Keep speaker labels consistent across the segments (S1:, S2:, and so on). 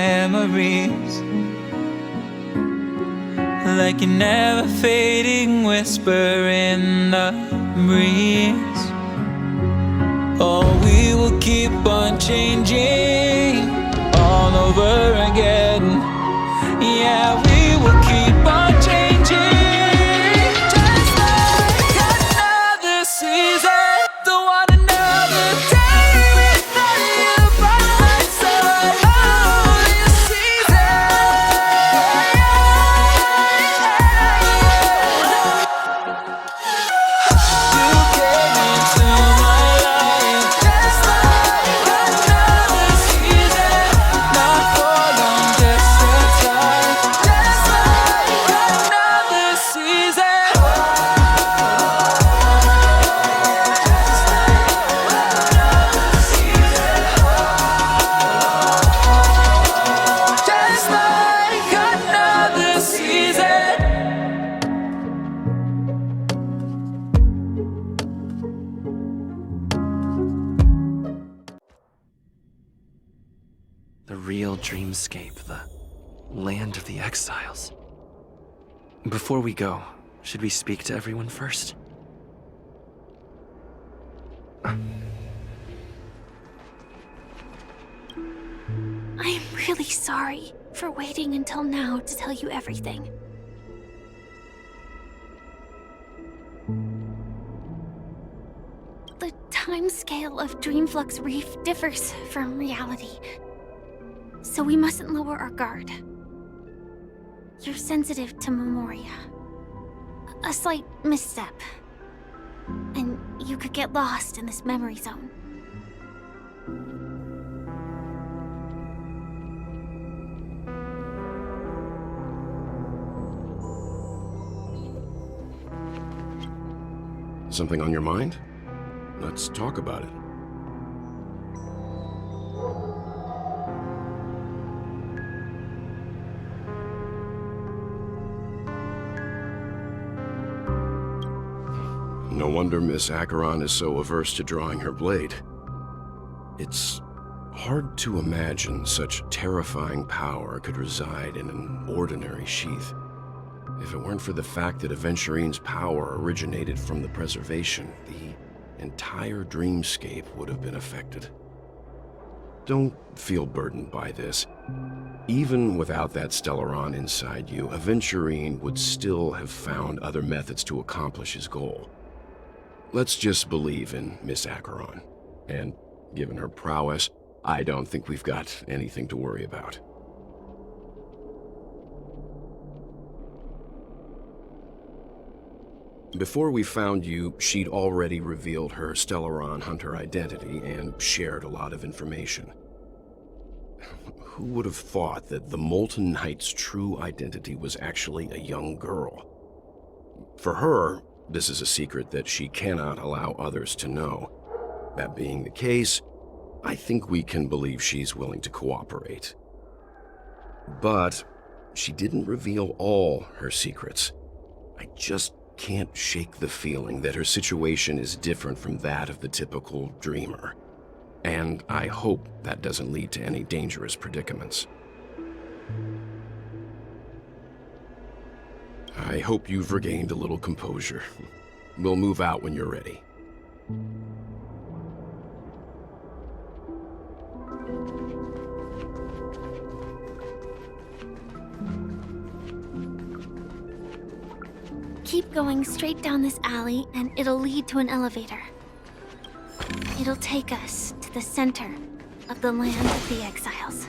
S1: memories, like a never fading whisper in the breeze. Oh, we will keep on changing all over again. Yeah, we will keep on changing, just like another season. Don't want another day without you by my side. Oh, this season. You came into my life just like another season. Not for long, just a time. Just like another season. Just like another season.
S2: The real dreamscape, the land of the exiles. Before we go, should we speak to everyone first?
S3: I'm really sorry for waiting until now to tell you everything. The timescale of Dreamflux Reef differs from reality, so we mustn't lower our guard. You're sensitive to Memoria. A slight misstep, and you could get lost in this memory zone.
S4: Something on your mind? Let's talk about it. No wonder Miss Acheron is so averse to drawing her blade. It's hard to imagine such terrifying power could reside in an ordinary sheath. If it weren't for the fact that Aventurine's power originated from the preservation, the entire dreamscape would have been affected. Don't feel burdened by this. Even without that Stellaron inside you, Aventurine would still have found other methods to accomplish his goal. Let's just believe in Miss Acheron. And given her prowess, I don't think we've got anything to worry about. Before we found you, she'd already revealed her Stellaron hunter identity and shared a lot of information. Who would have thought that the Molten Knight's true identity was actually a young girl? For her, this is a secret that she cannot allow others to know. That being the case, I think we can believe she's willing to cooperate. But she didn't reveal all her secrets. I just can't shake the feeling that her situation is different from that of the typical dreamer. And I hope that doesn't lead to any dangerous predicaments. I hope you've regained a little composure. We'll move out when you're ready.
S3: Keep going straight down this alley, and it'll lead to an elevator. It'll take us to the center of the land of the exiles.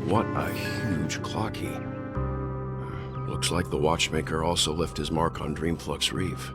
S4: What a huge clock key. Looks like the watchmaker also left his mark on Dreamflux Reef.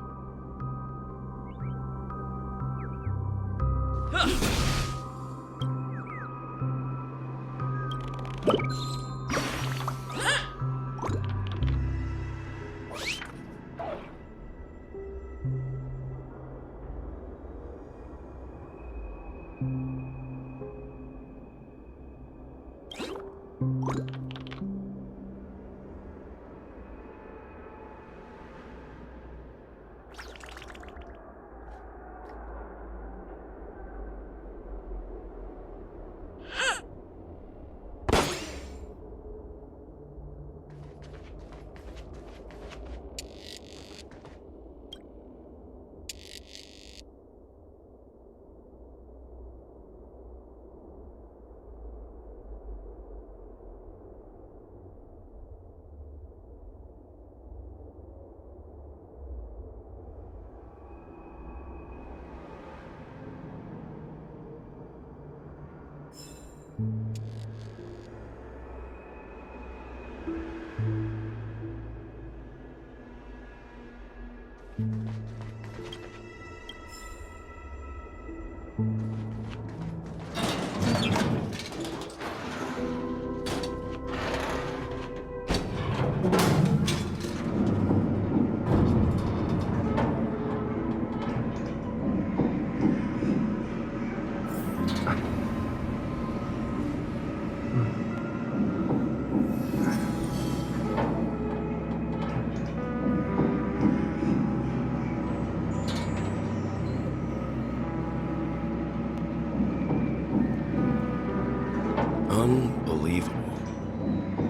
S4: Unbelievable.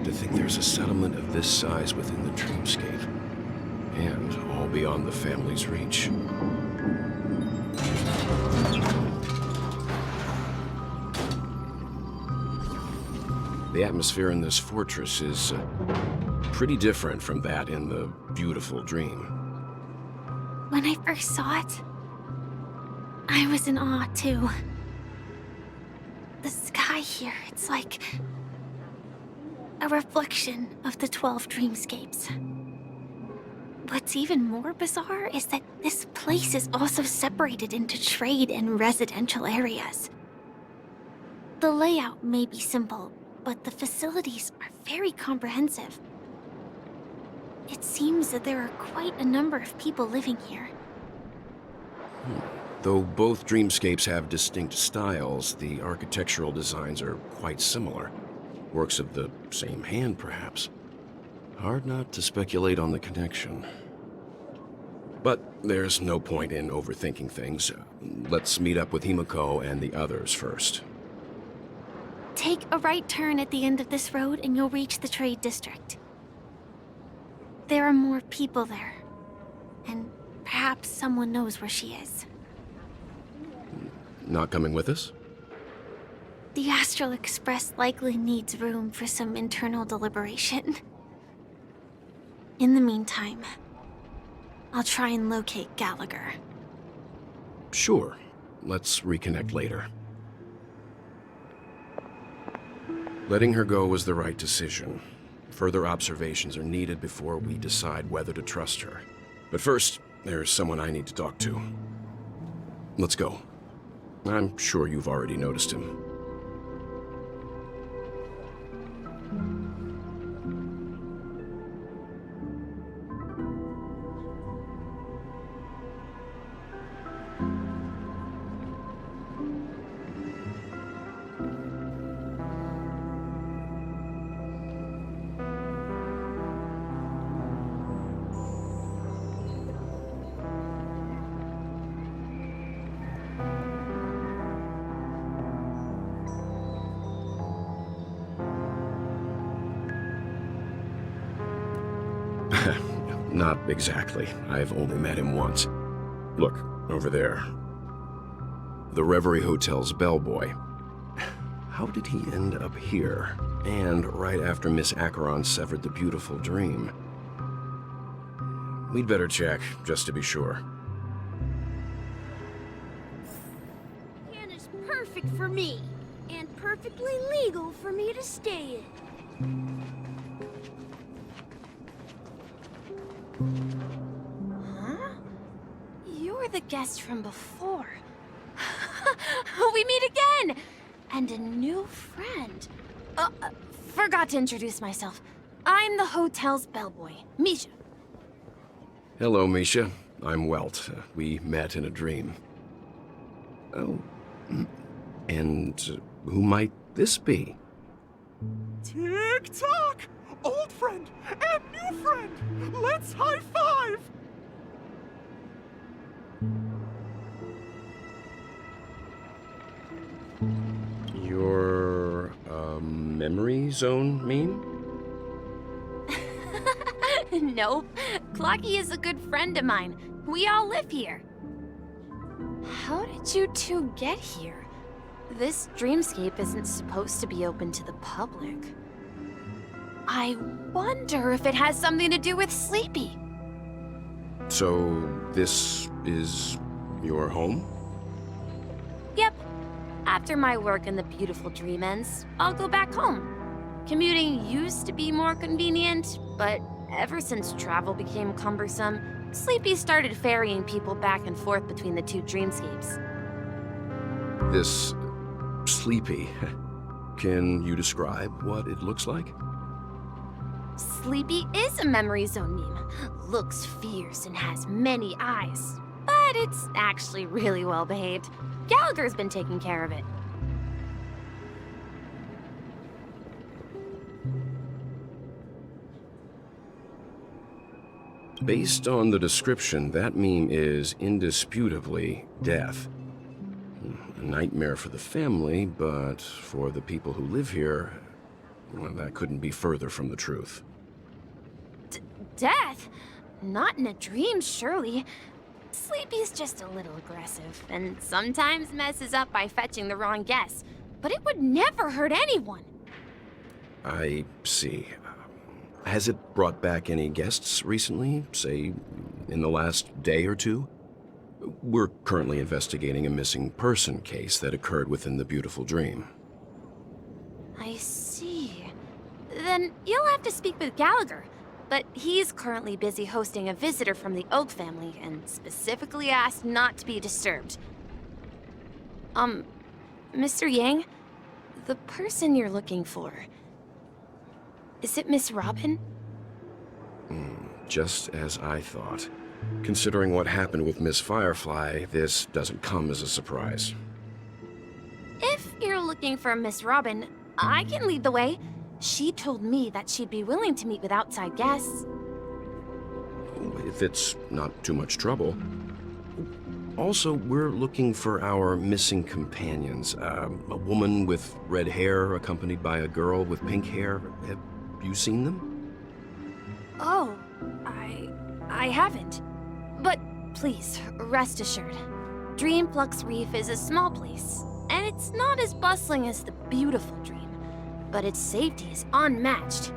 S4: To think there's a settlement of this size within the dreamscape. And all beyond the family's reach. The atmosphere in this fortress is pretty different from that in the beautiful dream.
S3: When I first saw it, I was in awe too. The sky here, it's like a reflection of the 12 dreamscapes. What's even more bizarre is that this place is also separated into trade and residential areas. The layout may be simple, but the facilities are very comprehensive. It seems that there are quite a number of people living here.
S4: Though both dreamscapes have distinct styles, the architectural designs are quite similar. Works of the same hand, perhaps. Hard not to speculate on the connection. But there's no point in overthinking things. Let's meet up with Himiko and the others first.
S3: Take a right turn at the end of this road and you'll reach the trade district. There are more people there. And perhaps someone knows where she is.
S4: Not coming with us?
S3: The Astral Express likely needs room for some internal deliberation. In the meantime, I'll try and locate Gallagher.
S4: Sure. Let's reconnect later. Letting her go was the right decision. Further observations are needed before we decide whether to trust her. But first, there's someone I need to talk to. Let's go. I'm sure you've already noticed him. Not exactly. I've only met him once. Look, over there. The Reverie Hotel's bellboy. How did he end up here? And right after Miss Acheron severed the beautiful dream. We'd better check, just to be sure.
S5: And it's perfect for me. And perfectly legal for me to stay in. Huh? You're the guest from before. We meet again! And a new friend. Forgot to introduce myself. I'm the hotel's bellboy, Misha.
S4: Hello, Misha. I'm Welt. We met in a dream. Oh, And who might this be?
S6: Tick-tock! Old friend and new friend! Let's high-five!
S4: Your, memory zone meme?
S5: Nope. Clocky is a good friend of mine. We all live here. How did you two get here? This dreamscape isn't supposed to be open to the public. I wonder if it has something to do with Sleepy.
S4: So, this is your home?
S5: Yep. After my work in the beautiful dream ends, I'll go back home. Commuting used to be more convenient, but ever since travel became cumbersome, Sleepy started ferrying people back and forth between the two dreamscapes.
S4: This Sleepy. Can you describe what it looks like?
S5: Sleepy is a memory zone meme. Looks fierce and has many eyes. But it's actually really well behaved. Gallagher's been taking care of it.
S4: Based on the description, that meme is indisputably death. A nightmare for the family, but for the people who live here, well, that couldn't be further from the truth.
S5: Death? Not in a dream, surely. Sleepy's just a little aggressive, and sometimes messes up by fetching the wrong guess. But it would never hurt anyone.
S4: I see. Has it brought back any guests recently, say, in the last day or two? We're currently investigating a missing person case that occurred within the beautiful dream.
S5: I see. Then you'll have to speak with Gallagher. But he's currently busy hosting a visitor from the Oak family and specifically asked not to be disturbed. Mr. Yang, the person you're looking for, is it Miss Robin?
S4: Just as I thought. Considering what happened with Miss Firefly, this doesn't come as a surprise.
S5: If you're looking for Miss Robin, I can lead the way. She told me that she'd be willing to meet with outside guests.
S4: If it's not too much trouble. Also, we're looking for our missing companions. A woman with red hair accompanied by a girl with pink hair. Have you seen them?
S5: Oh, I haven't. But please, rest assured. Dreamflux Reef is a small place, and it's not as bustling as the beautiful dream. But its safety is unmatched.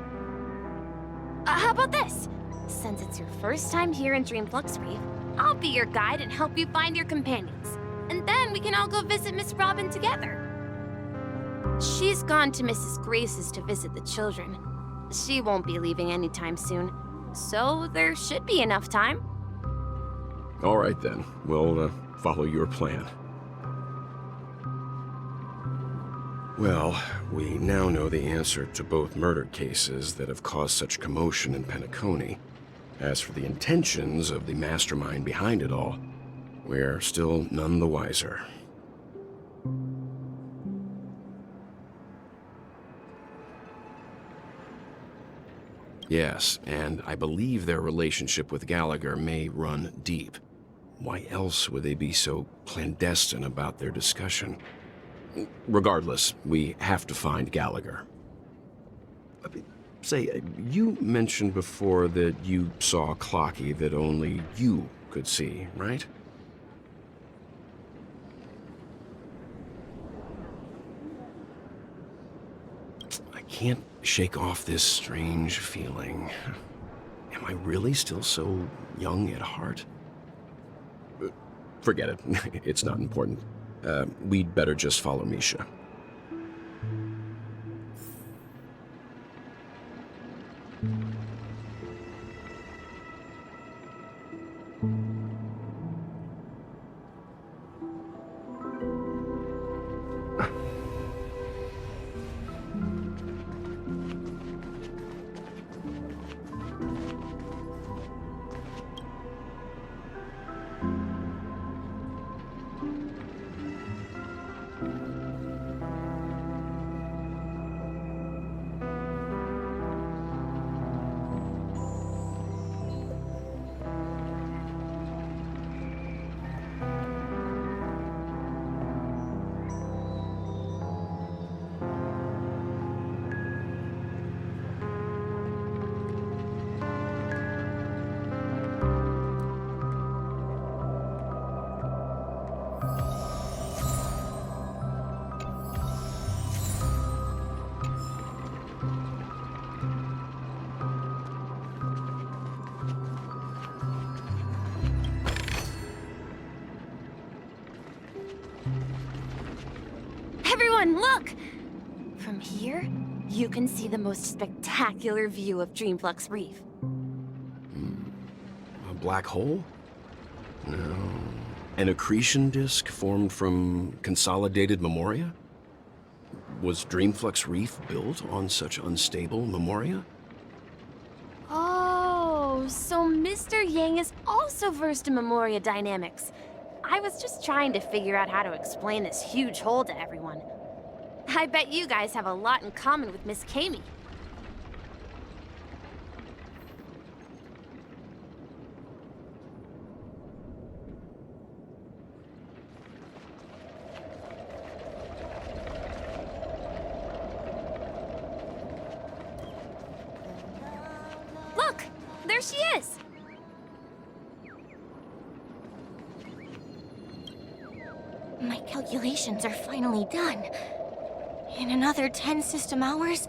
S5: How about this? Since it's your first time here in Dreamflux Reef, I'll be your guide and help you find your companions. And then we can all go visit Miss Robin together. She's gone to Mrs. Grace's to visit the children. She won't be leaving anytime soon, so there should be enough time.
S4: All right then, we'll follow your plan. Well, we now know the answer to both murder cases that have caused such commotion in Penacony. As for the intentions of the mastermind behind it all, we're still none the wiser. Yes, and I believe their relationship with Gallagher may run deep. Why else would they be so clandestine about their discussion? Regardless, we have to find Gallagher. Say, you mentioned before that you saw Clocky that only you could see, right? I can't shake off this strange feeling. Am I really still so young at heart? Forget it. It's not important. We'd better just follow Misha.
S5: Everyone, look! From here, you can see the most spectacular view of Dreamflux Reef.
S4: A black hole? No. An accretion disk formed from consolidated memoria? Was Dreamflux Reef built on such unstable memoria?
S5: Oh, so Mr. Yang is also versed in Memoria dynamics. I was just trying to figure out how to explain this huge hole to everyone. I bet you guys have a lot in common with Miss Kami. Look! There she is!
S7: My calculations are finally done. In another 10 system hours,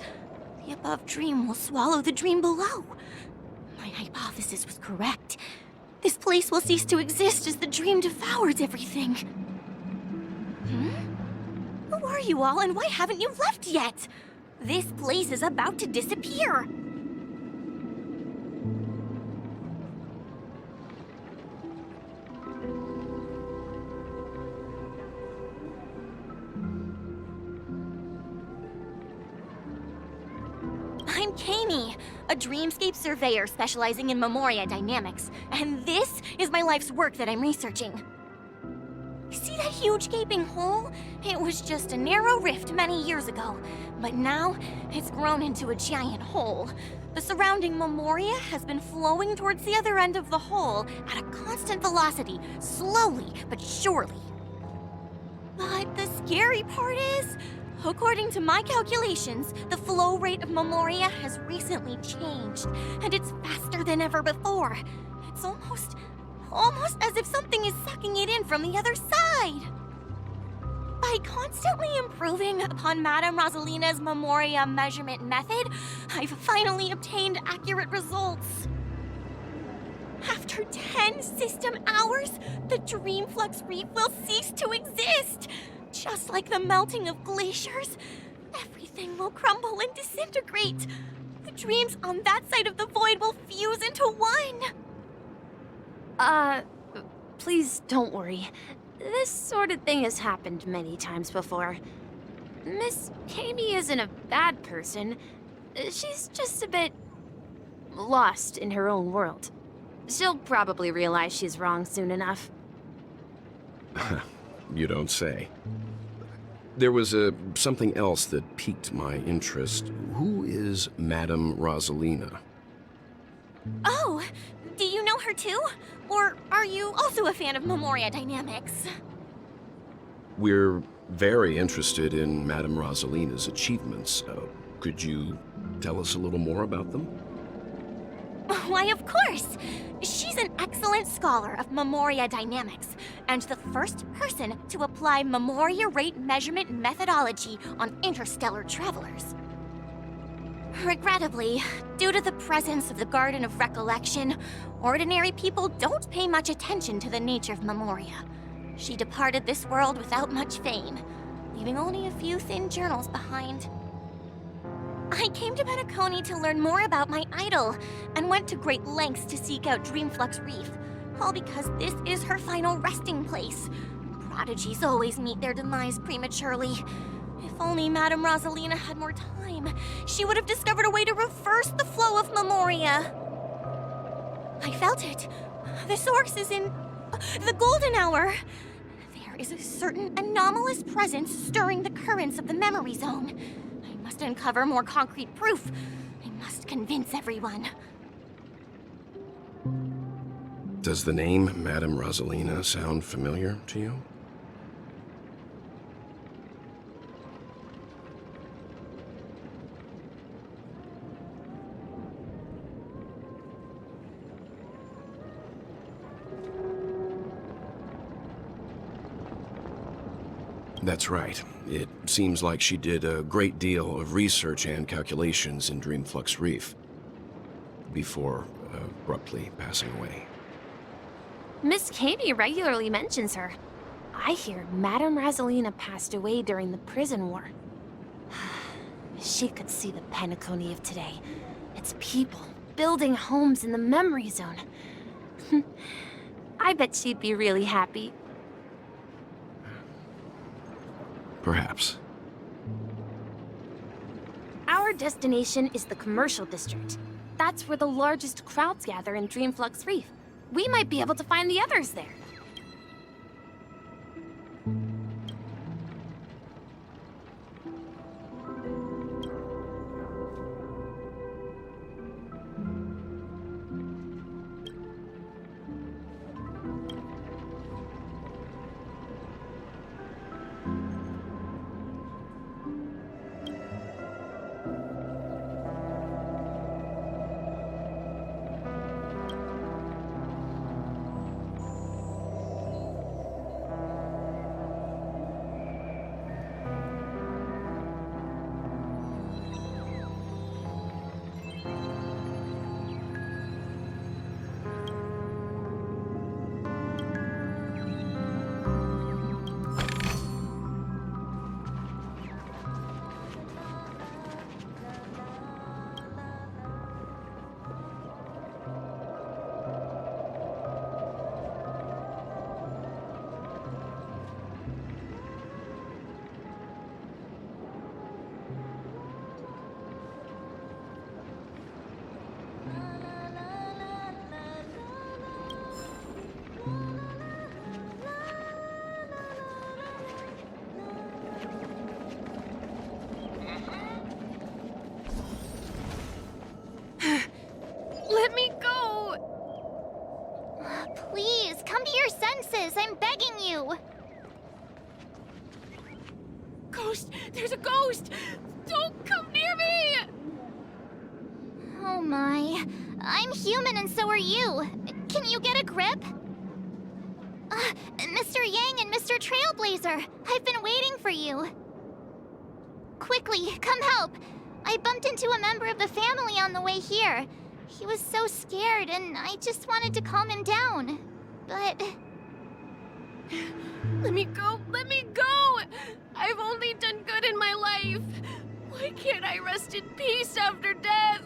S7: the above dream will swallow the dream below. My hypothesis was correct. This place will cease to exist as the dream devours everything. Who are you all, and why haven't you left yet? This place is about to disappear. I'm Kami, a dreamscape surveyor specializing in Memoria dynamics, and this is my life's work that I'm researching. See that huge gaping hole? It was just a narrow rift many years ago, but now it's grown into a giant hole. The surrounding Memoria has been flowing towards the other end of the hole at a constant velocity, slowly but surely. But the scary part is, according to my calculations, the flow rate of Memoria has recently changed, and it's faster than ever before. It's almost as if something is sucking it in from the other side. By constantly improving upon Madame Rosalina's Memoria measurement method, I've finally obtained accurate results. After 10 system hours, the Dreamflux Reef will cease to exist. Just like the melting of glaciers, everything will crumble and disintegrate. The dreams on that side of the void will fuse into one.
S5: Please don't worry. This sort of thing has happened many times before. Miss Kami isn't a bad person. She's just a bit lost in her own world. She'll probably realize she's wrong soon enough.
S4: You don't say. There was something else that piqued my interest. Who is Madame Rosalina?
S7: Oh, do you know her too? Or are you also a fan of Memoria dynamics?
S4: We're very interested in Madame Rosalina's achievements. Could you tell us a little more about them?
S7: Why, of course! She's an excellent scholar of Memoria dynamics, and the first person to apply Memoria rate measurement methodology on interstellar travelers. Regrettably, due to the presence of the Garden of Recollection, ordinary people don't pay much attention to the nature of Memoria. She departed this world without much fame, leaving only a few thin journals behind. I came to Penacony to learn more about my idol, and went to great lengths to seek out Dreamflux Reef, all because this is her final resting place. Prodigies always meet their demise prematurely. If only Madame Rosalina had more time, she would have discovered a way to reverse the flow of Memoria. I felt it. The source is in the golden hour. There is a certain anomalous presence stirring the currents of the memory zone. I must uncover more concrete proof. I must convince everyone.
S4: Does the name Madame Rosalina sound familiar to you? That's right. It seems like she did a great deal of research and calculations in Dreamflux Reef before abruptly passing away.
S5: Miss Kami regularly mentions her. I hear Madame Razelina passed away during the prison war. She could see the Penacony of today. Its people building homes in the memory zone. I bet she'd be really happy.
S4: Perhaps.
S5: Our destination is the commercial district. That's where the largest crowds gather in Dreamflux Reef. We might be able to find the others there. Let me go!
S3: Please, come to your senses. I'm begging you.
S5: Ghost! There's a ghost! Don't come near me!
S3: Oh my. I'm human and so are you. Can you get a grip? Mr. Yang and Mr. Trailblazer, I've been waiting for you. Quickly, come help. I bumped into a member of the family on the way here. He was so scared and I just wanted to calm him down. But...
S5: Let me go! Let me go! I've only done good in my life. Why can't I rest in peace after death?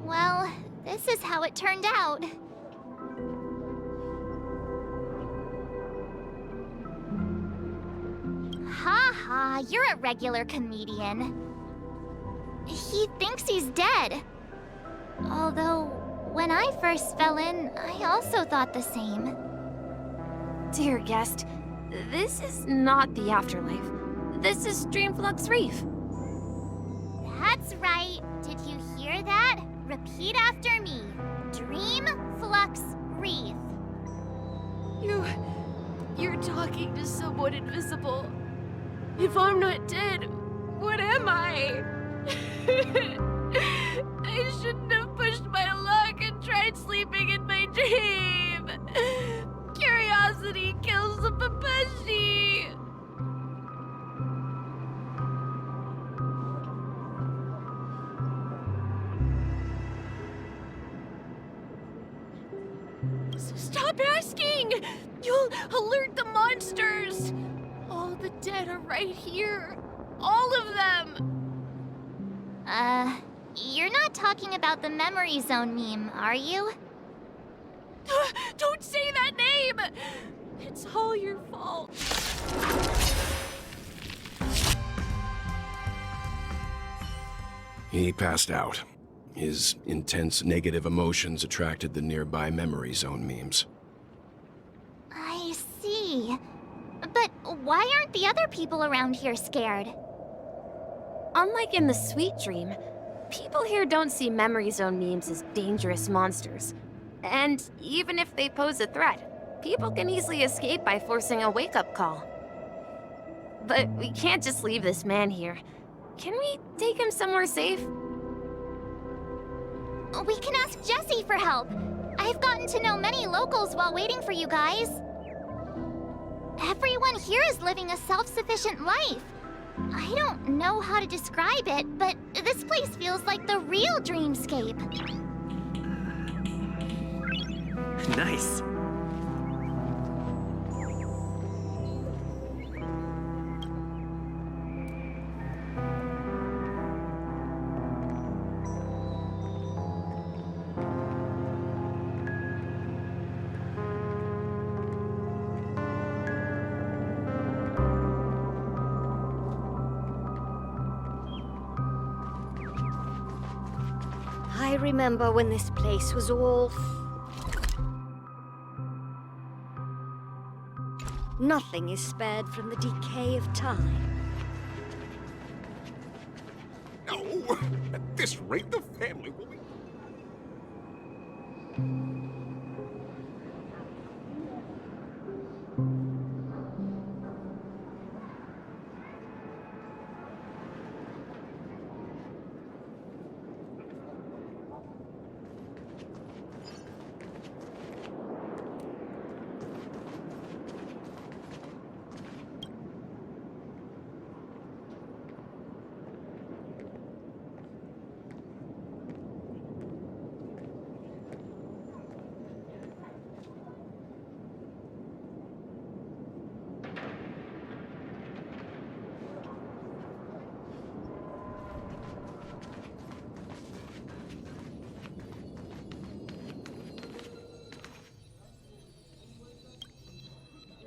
S3: well, this is how it turned out. Ha ha, you're a regular comedian. He thinks he's dead. Although, when I first fell in, I also thought the same.
S5: Dear guest, this is not the afterlife. This is Dreamflux Reef.
S3: That's right. Did you hear that? Repeat after me. Dreamflux Reef.
S5: You're talking to someone invisible. If I'm not dead, what am I? I shouldn't have pushed my luck and tried sleeping in my dream. Curiosity kills the Papashi. Stop asking! You'll alert the monsters! All the dead are right here. All of them!
S3: You're not talking about the memory zone meme, are you?
S5: Don't say that name! It's all your fault.
S4: He passed out. His intense negative emotions attracted the nearby memory zone memes.
S3: I see. But why aren't the other people around here scared?
S5: Unlike in the Sweet Dream, people here don't see memory zone memes as dangerous monsters. And even if they pose a threat, people can easily escape by forcing a wake-up call. But we can't just leave this man here. Can we take him somewhere safe?
S3: We can ask Jessie for help. I've gotten to know many locals while waiting for you guys. Everyone here is living a self-sufficient life. I don't know how to describe it, but this place feels like the real dreamscape.
S2: Nice.
S8: remember when this place was all... Nothing is spared from the decay of time.
S6: No! At this rate, the family will be...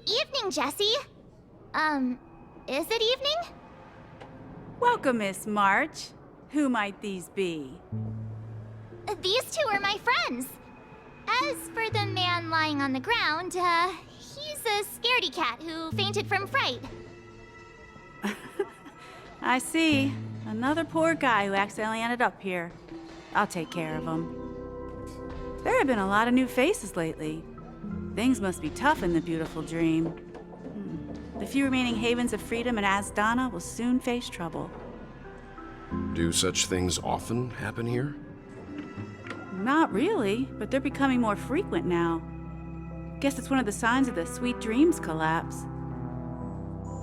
S3: Evening, Jessie. Is it evening?
S9: Welcome, Miss March. Who might these be?
S3: These two are my friends. As for the man lying on the ground, he's a scaredy cat who fainted from fright.
S9: I see. Another poor guy who accidentally ended up here. I'll take care of him. There have been a lot of new faces lately. Things must be tough in the beautiful dream. The few remaining havens of freedom in Asdana will soon face trouble.
S4: Do such things often happen here?
S9: Not really, but they're becoming more frequent now. Guess it's one of the signs of the Sweet Dreams collapse.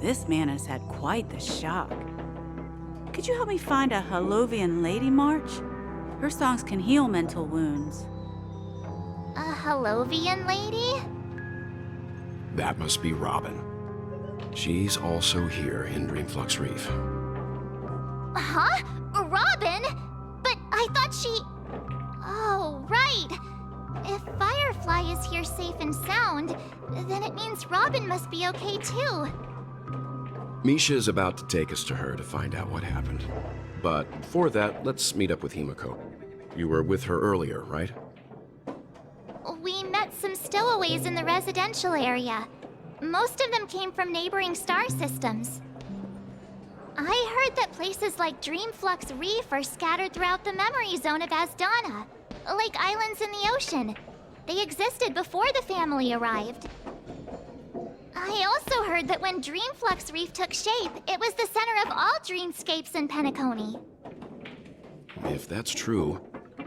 S9: This man has had quite the shock. Could you help me find a Halovian lady, March? Her songs can heal mental wounds.
S3: A Halovian lady?
S4: That must be Robin. She's also here in Dreamflux Reef.
S3: Huh? Robin? But I thought she... Oh, right. If Firefly is here safe and sound, then it means Robin must be okay too.
S4: Misha is about to take us to her to find out what happened. But before that, let's meet up with Himiko. You were with her earlier, right?
S3: We met some stowaways in the residential area. Most of them came from neighboring star systems. I heard that places like Dreamflux Reef are scattered throughout the memory zone of Asdana, like islands in the ocean. They existed before the family arrived. I also heard that when Dreamflux Reef took shape, it was the center of all dreamscapes in Penacony.
S4: If that's true,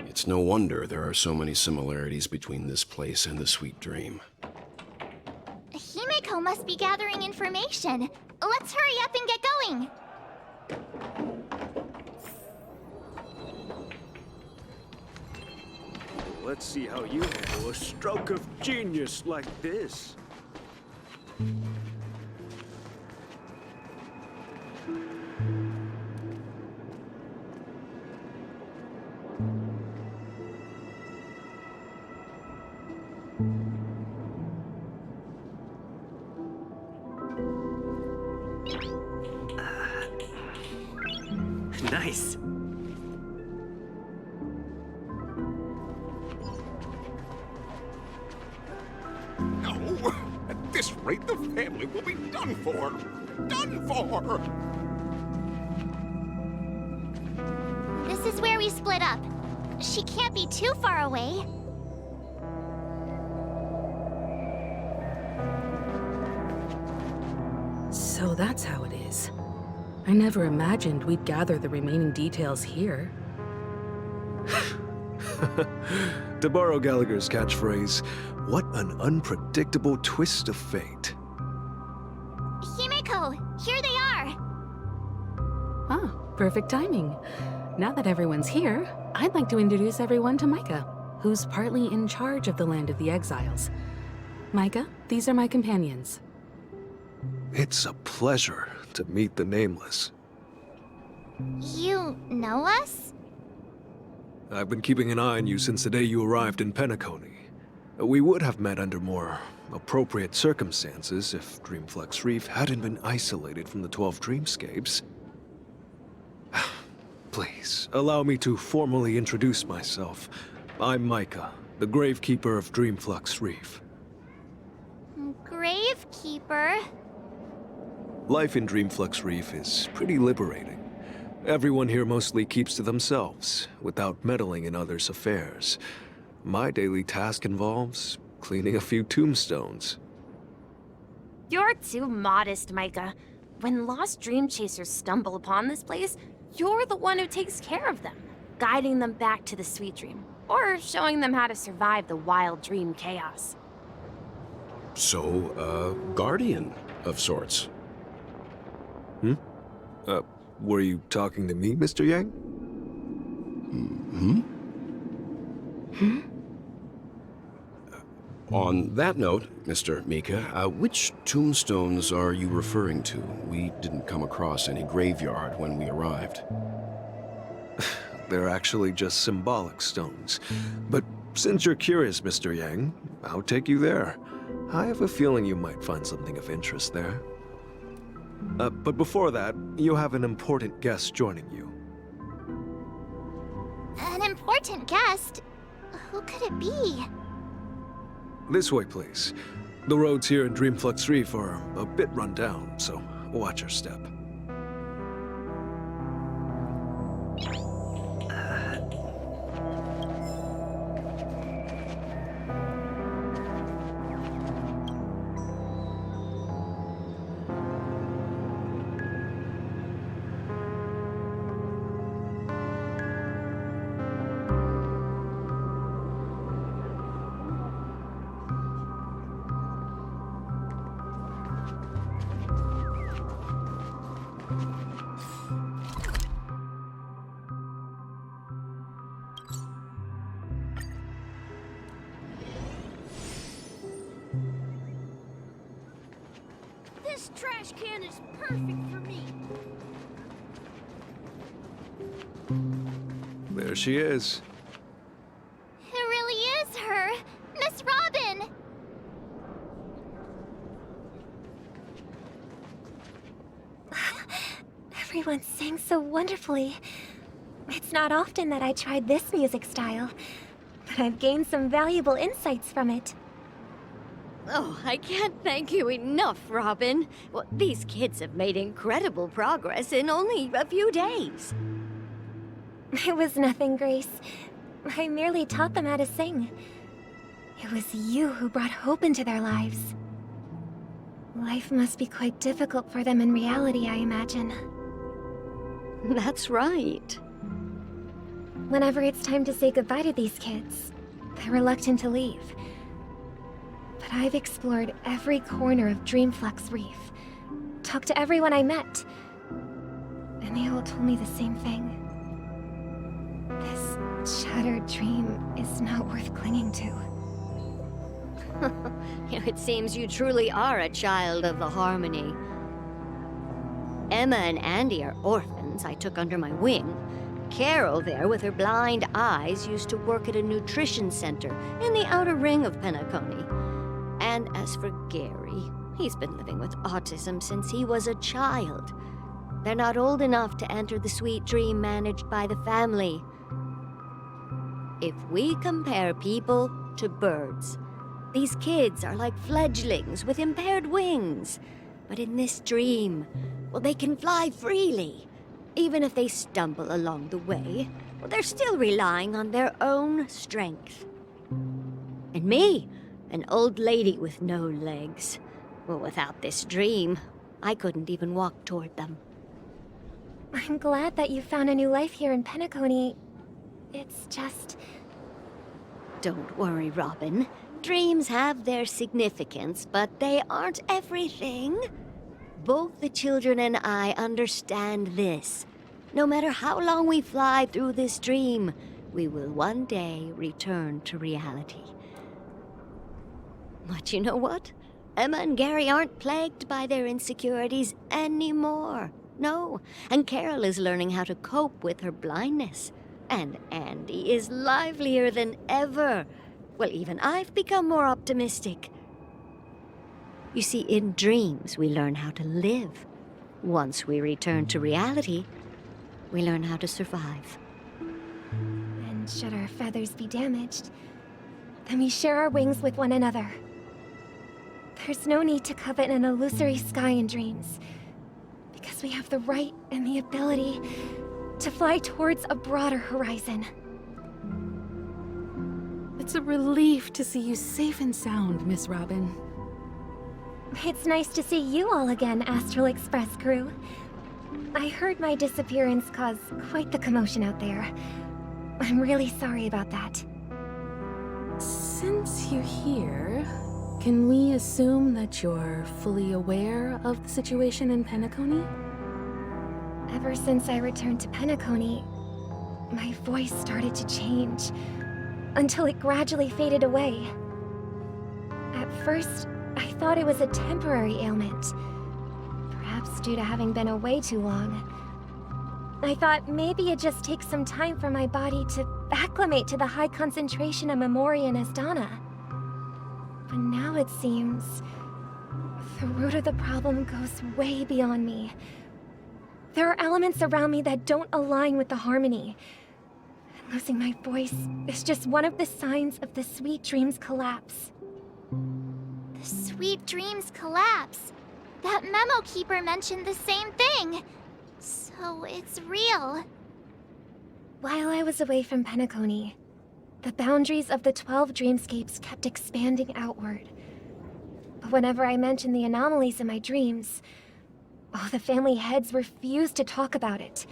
S4: it's no wonder there are so many similarities between this place and the Sweet Dream.
S3: Himiko must be gathering information. Let's hurry up and get going.
S10: Let's see how you handle a stroke of genius like this.
S2: Nice.
S6: No! At this rate, the family will be done for! Done for!
S3: This is where we split up. She can't be too far away.
S11: So that's how it is. I never imagined we'd gather the remaining details here.
S10: To borrow Gallagher's catchphrase, what an unpredictable twist of fate.
S3: Himiko, here they are.
S11: Ah, perfect timing. Now that everyone's here, I'd like to introduce everyone to Micah, who's partly in charge of the Land of the Exiles. Micah, these are my companions.
S10: It's a pleasure to meet the Nameless.
S3: You know us?
S10: I've been keeping an eye on you since the day you arrived in Penacony. We would have met under more appropriate circumstances if Dreamflux Reef hadn't been isolated from the 12 dreamscapes. Please, allow me to formally introduce myself. I'm Micah, the Gravekeeper of Dreamflux Reef.
S3: Gravekeeper?
S10: Life in Dreamflux Reef is pretty liberating. Everyone here mostly keeps to themselves, without meddling in others' affairs. My daily task involves cleaning a few tombstones.
S5: You're too modest, Micah. When lost dream chasers stumble upon this place, you're the one who takes care of them, guiding them back to the sweet dream, or showing them how to survive the wild dream chaos.
S4: So, guardian of sorts.
S10: Were you talking to me, Mr. Yang?
S4: On that note, Mr. Mika, which tombstones are you referring to? We didn't come across any graveyard when we arrived.
S10: They're actually just symbolic stones. But since you're curious, Mr. Yang, I'll take you there. I have a feeling you might find something of interest there. But before that, you have an important guest joining you.
S3: An important guest? Who could it be?
S10: This way, please. The roads here in Dreamflux Reef are a bit run down, so watch your step.
S8: This trash can is perfect for me.
S10: There she is.
S3: It really is her! Miss Robin!
S5: Everyone sang so wonderfully. It's not often that I tried this music style, but I've gained some valuable insights from it.
S8: Oh, I can't thank you enough, Robin. Well, these kids have made incredible progress in only a few days.
S5: It was nothing, Grace. I merely taught them how to sing. It was you who brought hope into their lives. Life must be quite difficult for them in reality, I imagine.
S8: That's right.
S5: Whenever it's time to say goodbye to these kids, they're reluctant to leave. But I've explored every corner of Dreamflux Reef, talked to everyone I met, and they all told me the same thing. This shattered dream is not worth clinging to.
S8: It seems you truly are a child of the Harmony. Emma and Andy are orphans I took under my wing. Carol there, with her blind eyes, used to work at a nutrition center in the outer ring of Penacony. And as for Gary, he's been living with autism since he was a child. They're not old enough to enter the sweet dream managed by the family. If we compare people to birds, these kids are like fledglings with impaired wings. But in this dream, well, they can fly freely. Even if they stumble along the way, well, they're still relying on their own strength. And me, an old lady with no legs. Well, without this dream, I couldn't even walk toward them.
S5: I'm glad that you found a new life here in Penacony. It's just...
S8: Don't worry, Robin. Dreams have their significance, but they aren't everything. Both the children and I understand this. No matter how long we fly through this dream, we will one day return to reality. But you know what? Emma and Gary aren't plagued by their insecurities anymore. No, and Carol is learning how to cope with her blindness. And Andy is livelier than ever. Well, even I've become more optimistic. You see, in dreams, we learn how to live. Once we return to reality, we learn how to survive.
S5: And should our feathers be damaged, then we share our wings with one another. There's no need to covet an illusory sky in dreams, because we have the right and the ability to fly towards a broader horizon.
S11: It's a relief to see you safe and sound, Miss Robin.
S5: It's nice to see you all again, Astral Express crew. I heard my disappearance caused quite the commotion out there. I'm really sorry about that.
S11: Since you're here, can we assume that you're fully aware of the situation in Penacony?
S5: Ever since I returned to Penacony, my voice started to change, until it gradually faded away. At first, I thought it was a temporary ailment, perhaps due to having been away too long. I thought maybe it just takes some time for my body to acclimate to the high concentration of Memoria and Asdana. But now it seems the root of the problem goes way beyond me. There are elements around me that don't align with the harmony. And losing my voice is just one of the signs of the Sweet Dreams collapse.
S3: The Sweet Dreams collapse. That memo keeper mentioned the same thing. So it's real.
S5: While I was away from Penacony, the boundaries of the 12 dreamscapes kept expanding outward. But whenever I mentioned the anomalies in my dreams, the family heads refused to talk about it.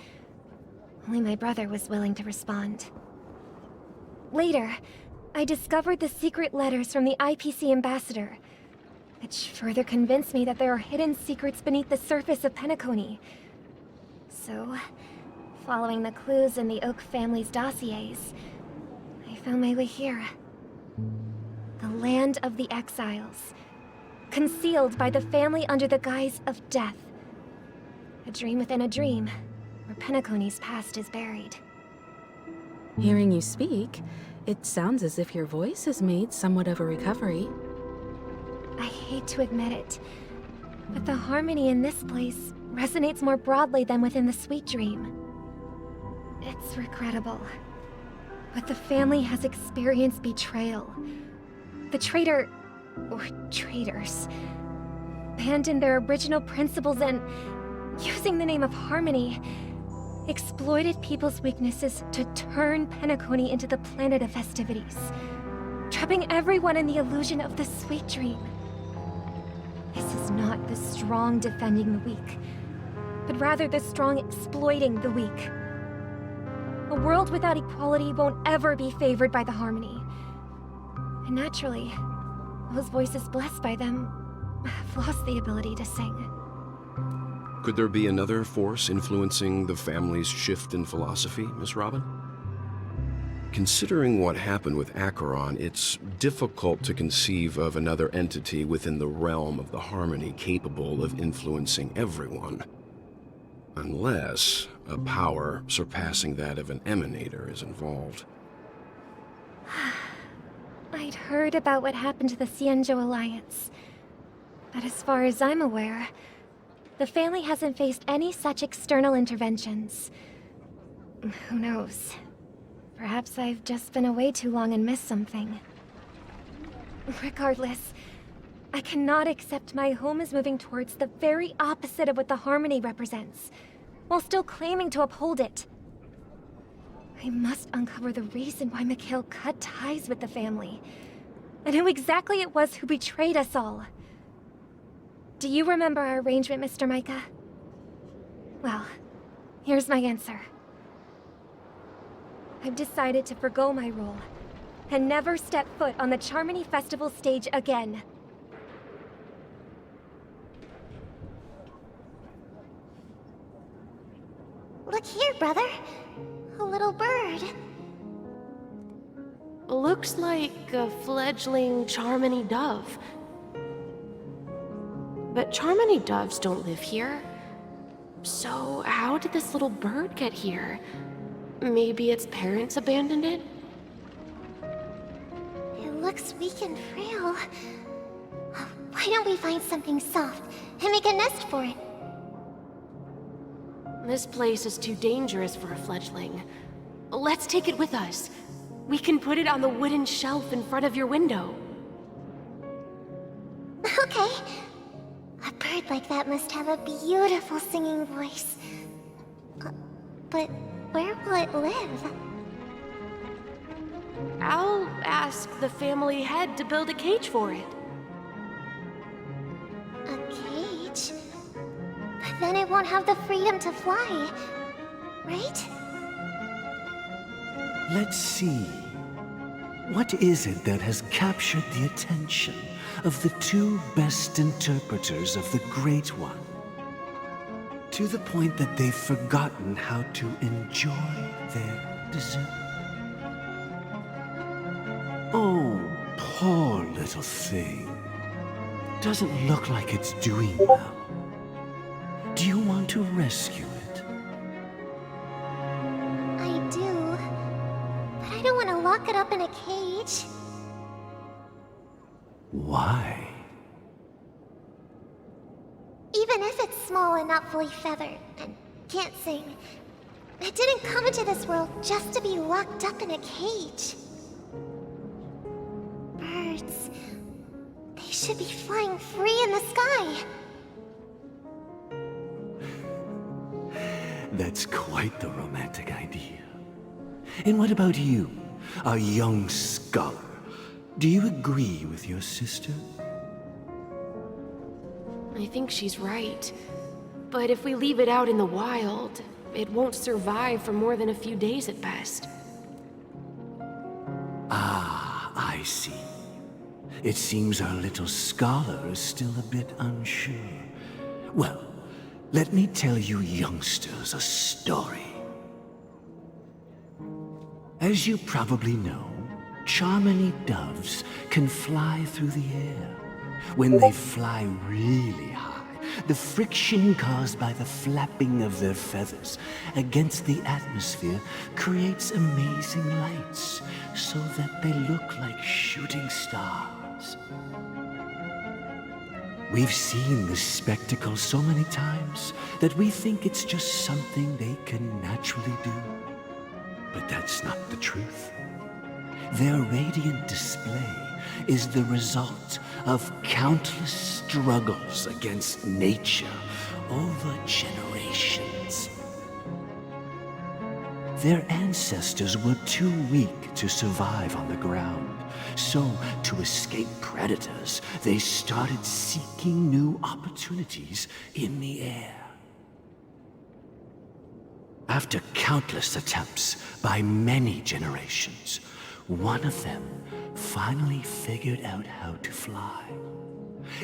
S5: Only my brother was willing to respond. Later, I discovered the secret letters from the IPC ambassador, which further convinced me that there are hidden secrets beneath the surface of Penacony. So, following the clues in the Oak family's dossiers, I found my way here. The land of the exiles, concealed by the family under the guise of death. A dream within a dream, where Penacony's past is buried.
S11: Hearing you speak, it sounds as if your voice has made somewhat of a recovery.
S5: I hate to admit it, but the harmony in this place resonates more broadly than within the Sweet Dream. It's regrettable, but the family has experienced betrayal. The traitor, or traitors, abandoned their original principles and, using the name of harmony, exploited people's weaknesses to turn Penacony into the planet of festivities, trapping everyone in the illusion of the Sweet Dream. This is not the strong defending the weak, but rather the strong exploiting the weak. A world without equality won't ever be favored by the harmony. And naturally, those voices blessed by them have lost the ability to sing.
S4: Could there be another force influencing the family's shift in philosophy, Miss Robin? Considering what happened with Acheron, it's difficult to conceive of another entity within the realm of the harmony capable of influencing everyone. Unless a power surpassing that of an emanator is involved.
S5: I'd heard about what happened to the Xianzhou Alliance, but as far as I'm aware, the family hasn't faced any such external interventions. Who knows? Perhaps I've just been away too long and missed something. Regardless, I cannot accept my home is moving towards the very opposite of what the harmony represents, while still claiming to uphold it. I must uncover the reason why Mikhail cut ties with the family, and who exactly it was who betrayed us all. Do you remember our arrangement, Mr. Micah? Well, here's my answer. I've decided to forgo my role, and never step foot on the Charmony Festival stage again.
S3: Look here, brother. A little bird.
S12: Looks like a fledgling Charmony dove. But Charmony doves don't live here. So how did this little bird get here? Maybe its parents abandoned it?
S3: It looks weak and frail. Why don't we find something soft and make a nest for it?
S12: This place is too dangerous for a fledgling. Let's take it with us. We can put it on the wooden shelf in front of your window.
S13: Okay. A bird like that must have a beautiful singing voice. But where will it live?
S12: I'll ask the family head to build a cage for it.
S13: A cage? But then it won't have the freedom to fly, right?
S14: Let's see. What is it that has captured the attention of the two best interpreters of the Great One? To the point that they've forgotten how to enjoy their dessert. Oh, poor little thing. Doesn't look like it's doing well. Do you want to rescue it?
S13: I do. But I don't want to lock it up in a cage.
S14: Why?
S13: Even if it's small and not fully feathered, and can't sing, it didn't come into this world just to be locked up in a cage. Birds, they should be flying free in the sky.
S14: That's quite the romantic idea. And what about you, a young scholar? Do you agree with your sister?
S12: I think she's right. But if we leave it out in the wild, it won't survive for more than a few days at best.
S14: Ah, I see. It seems our little scholar is still a bit unsure. Well, let me tell you youngsters a story. As you probably know, Charmony doves can fly through the air. When they fly really high, the friction caused by the flapping of their feathers against the atmosphere creates amazing lights, so that they look like shooting stars. We've seen this spectacle so many times that we think it's just something they can naturally do. But that's not the truth. Their radiant display is the result of countless struggles against nature over generations. Their ancestors were too weak to survive on the ground, so to escape predators, they started seeking new opportunities in the air. After countless attempts by many generations, one of them finally figured out how to fly.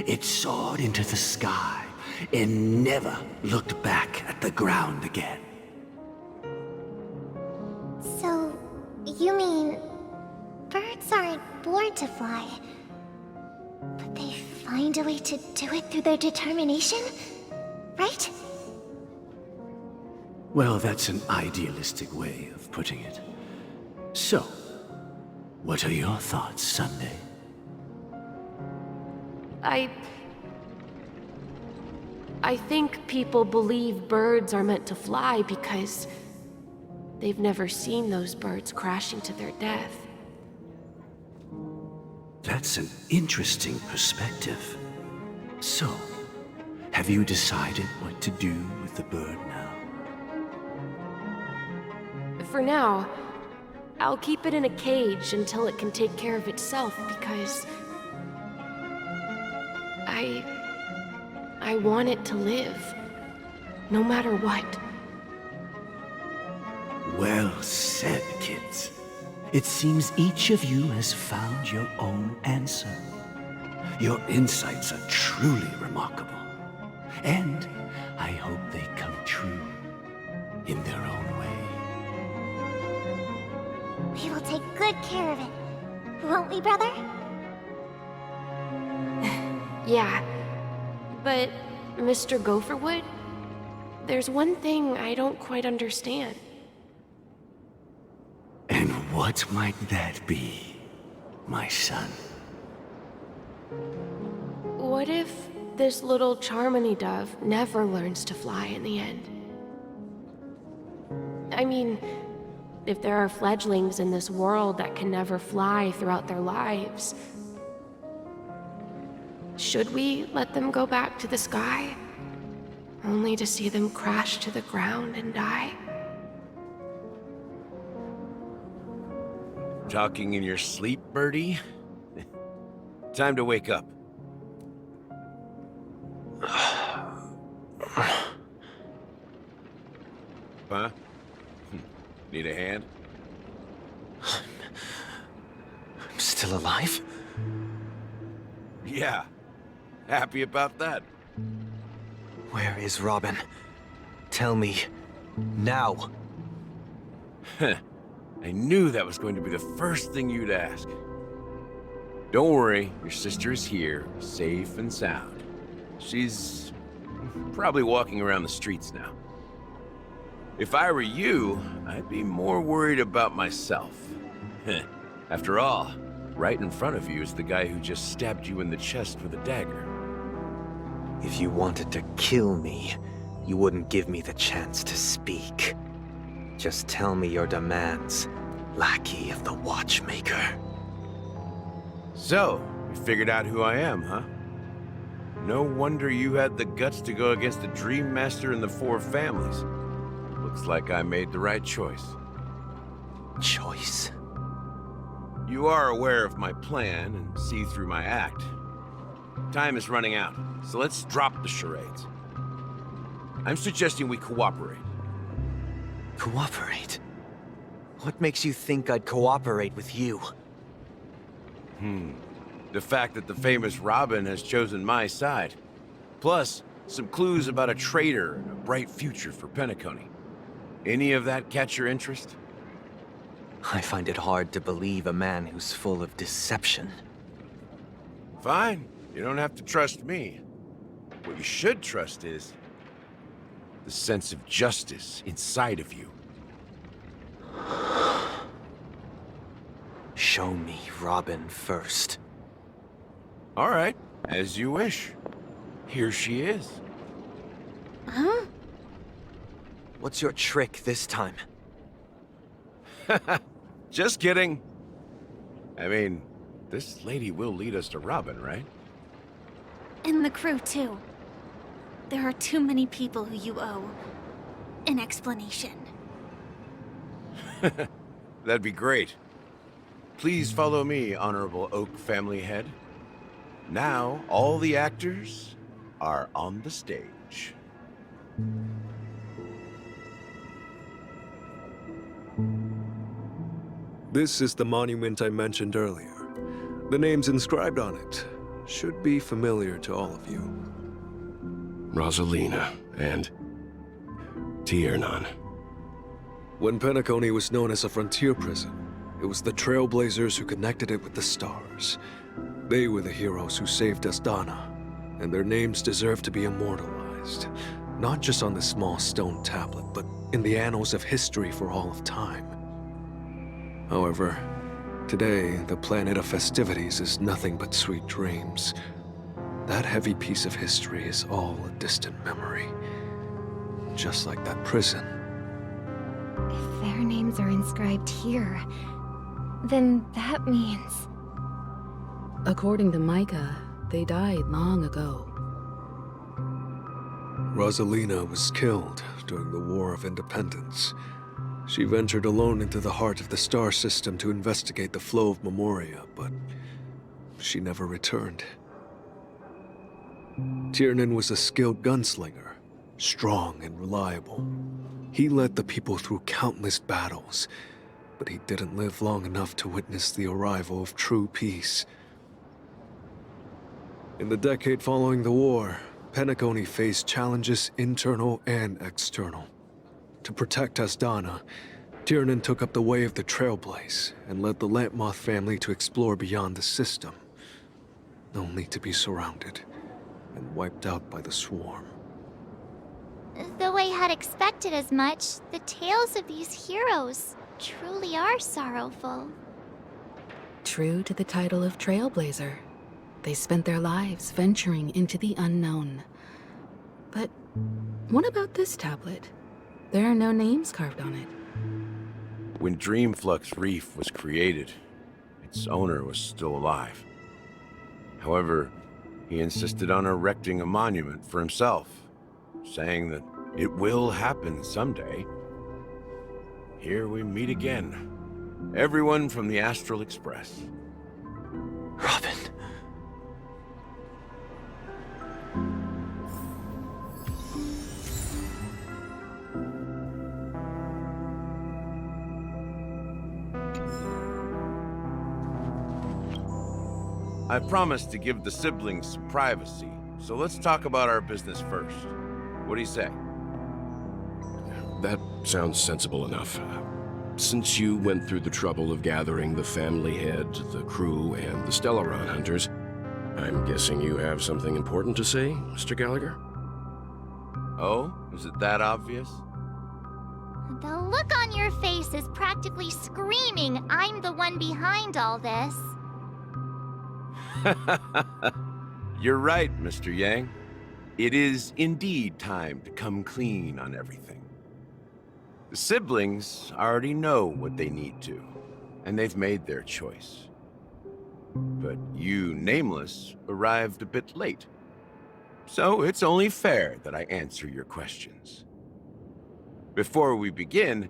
S14: It soared into the sky and never looked back at the ground again.
S13: So, you mean birds aren't born to fly, but they find a way to do it through their determination, right?
S14: Well, that's an idealistic way of putting it. So, what are your thoughts, Sunday?
S12: I think people believe birds are meant to fly because they've never seen those birds crashing to their death.
S14: That's an interesting perspective. So, have you decided what to do with the bird now?
S12: For now, I'll keep it in a cage until it can take care of itself because I want it to live, no matter what.
S14: Well said, kids. It seems each of you has found your own answer. Your insights are truly remarkable. And I hope they come true in their own way.
S13: We will take good care of it, won't we, brother?
S12: Yeah, but Mr. Gopherwood, there's one thing I don't quite understand.
S14: And what might that be, my son?
S12: What if this little Charmony dove never learns to fly in the end? I mean, if there are fledglings in this world that can never fly throughout their lives, should we let them go back to the sky, only to see them crash to the ground and die?
S15: Talking in your sleep, Birdie? Time to wake up. Huh? Need a hand?
S2: I'm still alive?
S15: Yeah. Happy about that.
S2: Where is Robin? Tell me. Now.
S15: I knew that was going to be the first thing you'd ask. Don't worry, your sister is here, safe and sound. She's probably walking around the streets now. If I were you, I'd be more worried about myself. After all, right in front of you is the guy who just stabbed you in the chest with a dagger.
S2: If you wanted to kill me, you wouldn't give me the chance to speak. Just tell me your demands, lackey of the Watchmaker.
S15: So, you figured out who I am, huh? No wonder you had the guts to go against the Dream Master and the Four Families. Looks like I made the right choice.
S2: Choice?
S15: You are aware of my plan and see through my act. Time is running out, so let's drop the charades. I'm suggesting we cooperate.
S2: Cooperate? What makes you think I'd cooperate with you?
S15: The fact that the famous Robin has chosen my side. Plus, some clues about a traitor and a bright future for Penacony. Any of that catch your interest?
S2: I find it hard to believe a man who's full of deception.
S15: Fine. You don't have to trust me. What you should trust is the sense of justice inside of you.
S2: Show me Robin first.
S15: All right, as you wish. Here she is.
S3: Huh?
S2: What's your trick this time?
S15: Just kidding. I mean, this lady will lead us to Robin, right?
S3: And the crew, too. There are too many people who you owe an explanation.
S15: That'd be great. Please follow me, Honorable Oak family head. Now, all the actors are on the stage.
S10: This is the monument I mentioned earlier. The names inscribed on it should be familiar to all of you.
S4: Rosalina and Tiernan.
S10: When Penacony was known as a frontier prison, it was the Trailblazers who connected it with the stars. They were the heroes who saved Asdana, and their names deserve to be immortalized, not just on this small stone tablet, but in the annals of history for all of time. However, today, the planet of festivities is nothing but sweet dreams. That heavy piece of history is all a distant memory. Just like that prison.
S5: If their names are inscribed here, then that means...
S11: According to Micah, they died long ago.
S10: Rosalina was killed during the War of Independence. She ventured alone into the heart of the star system to investigate the flow of Memoria, but she never returned. Tiernan was a skilled gunslinger, strong and reliable. He led the people through countless battles, but he didn't live long enough to witness the arrival of true peace. In the decade following the war, Penacony faced challenges internal and external. To protect Asdana, Tiernan took up the way of the Trailblaze and led the Lampmoth family to explore beyond the system, only to be surrounded and wiped out by the Swarm.
S13: Though I had expected as much, the tales of these heroes truly are sorrowful.
S11: True to the title of Trailblazer, they spent their lives venturing into the unknown. But what about this tablet? There are no names carved on it.
S15: When Dreamflux Reef was created, its owner was still alive. However, he insisted on erecting a monument for himself, saying that it will happen someday. Here we meet again. Everyone from the Astral Express.
S2: Robin.
S15: I promised to give the siblings some privacy, so let's talk about our business first. What do you say?
S4: That sounds sensible enough. Since you went through the trouble of gathering the family head, the crew, and the Stellaron hunters, I'm guessing you have something important to say, Mr. Gallagher?
S15: Oh? Is it that obvious?
S13: The look on your face is practically screaming, I'm the one behind all this.
S15: You're right, Mr. Yang. It is indeed time to come clean on everything. The siblings already know what they need to, and they've made their choice. But you, Nameless, arrived a bit late. So it's only fair that I answer your questions. Before we begin,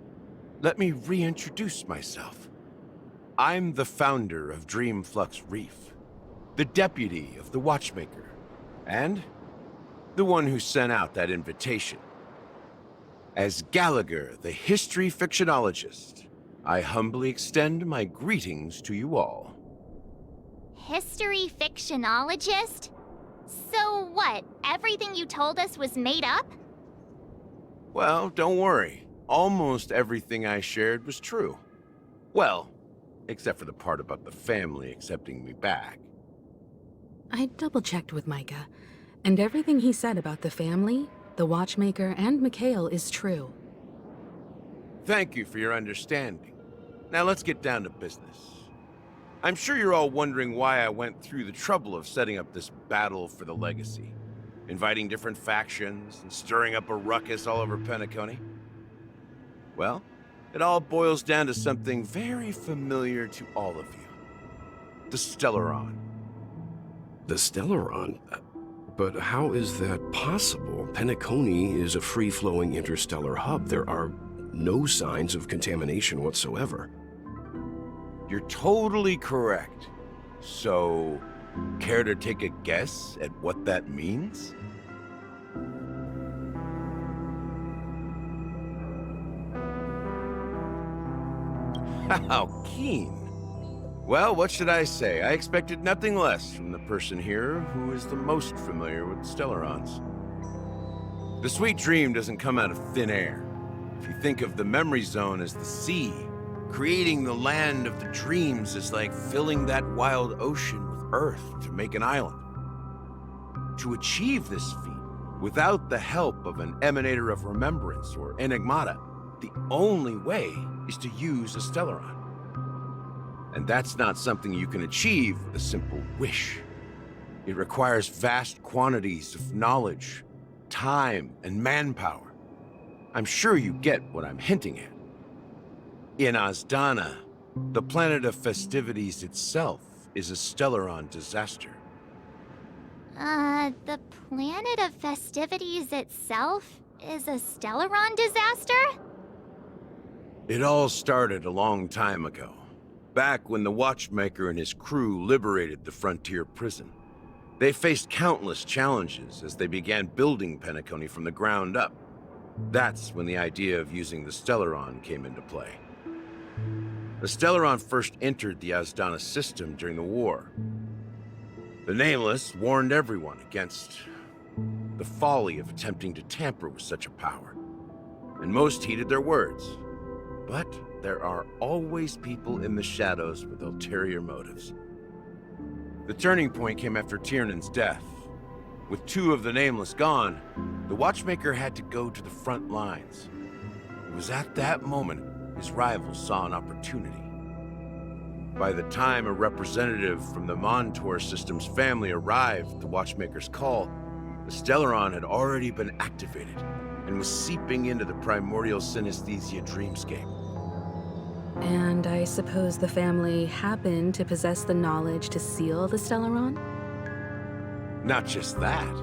S15: let me reintroduce myself. I'm the founder of Dreamflux Reef, the deputy of the Watchmaker, and the one who sent out that invitation. As Gallagher, the history fictionologist, I humbly extend my greetings to you all.
S13: History fictionologist? So what, everything you told us was made up?
S15: Well, don't worry. Almost everything I shared was true. Well, except for the part about the family accepting me back.
S11: I double-checked with Micah, and everything he said about the family, the Watchmaker, and Mikhail is true.
S15: Thank you for your understanding. Now let's get down to business. I'm sure you're all wondering why I went through the trouble of setting up this battle for the legacy, inviting different factions and stirring up a ruckus all over Penacony. Well, it all boils down to something very familiar to all of you. The Stellaron.
S4: The Stellaron? But how is that possible? Penacony is a free-flowing interstellar hub. There are no signs of contamination whatsoever.
S15: You're totally correct. So, care to take a guess at what that means? How keen. Well, what should I say? I expected nothing less from the person here who is the most familiar with Stellarons. The sweet dream doesn't come out of thin air. If you think of the memory zone as the sea, creating the land of the dreams is like filling that wild ocean with earth to make an island. To achieve this feat, without the help of an emanator of remembrance or enigmata, the only way is to use a Stellaron. And that's not something you can achieve with a simple wish. It requires vast quantities of knowledge, time, and manpower. I'm sure you get what I'm hinting at. In Azdana, the planet of festivities itself is a Stellaron disaster.
S13: The planet of festivities itself is a Stellaron disaster?
S15: It all started a long time ago. Back when the Watchmaker and his crew liberated the frontier prison. They faced countless challenges as they began building Penacony from the ground up. That's when the idea of using the Stellaron came into play. The Stellaron first entered the Azdana system during the war. The Nameless warned everyone against the folly of attempting to tamper with such a power, and most heeded their words. But there are always people in the shadows with ulterior motives. The turning point came after Tiernan's death. With two of the Nameless gone, the Watchmaker had to go to the front lines. It was at that moment his rivals saw an opportunity. By the time a representative from the Montour Systems family arrived at the Watchmaker's call, the Stellaron had already been activated and was seeping into the primordial synesthesia dreamscape.
S11: And I suppose the family happened to possess the knowledge to seal the Stellaron?
S15: Not just that.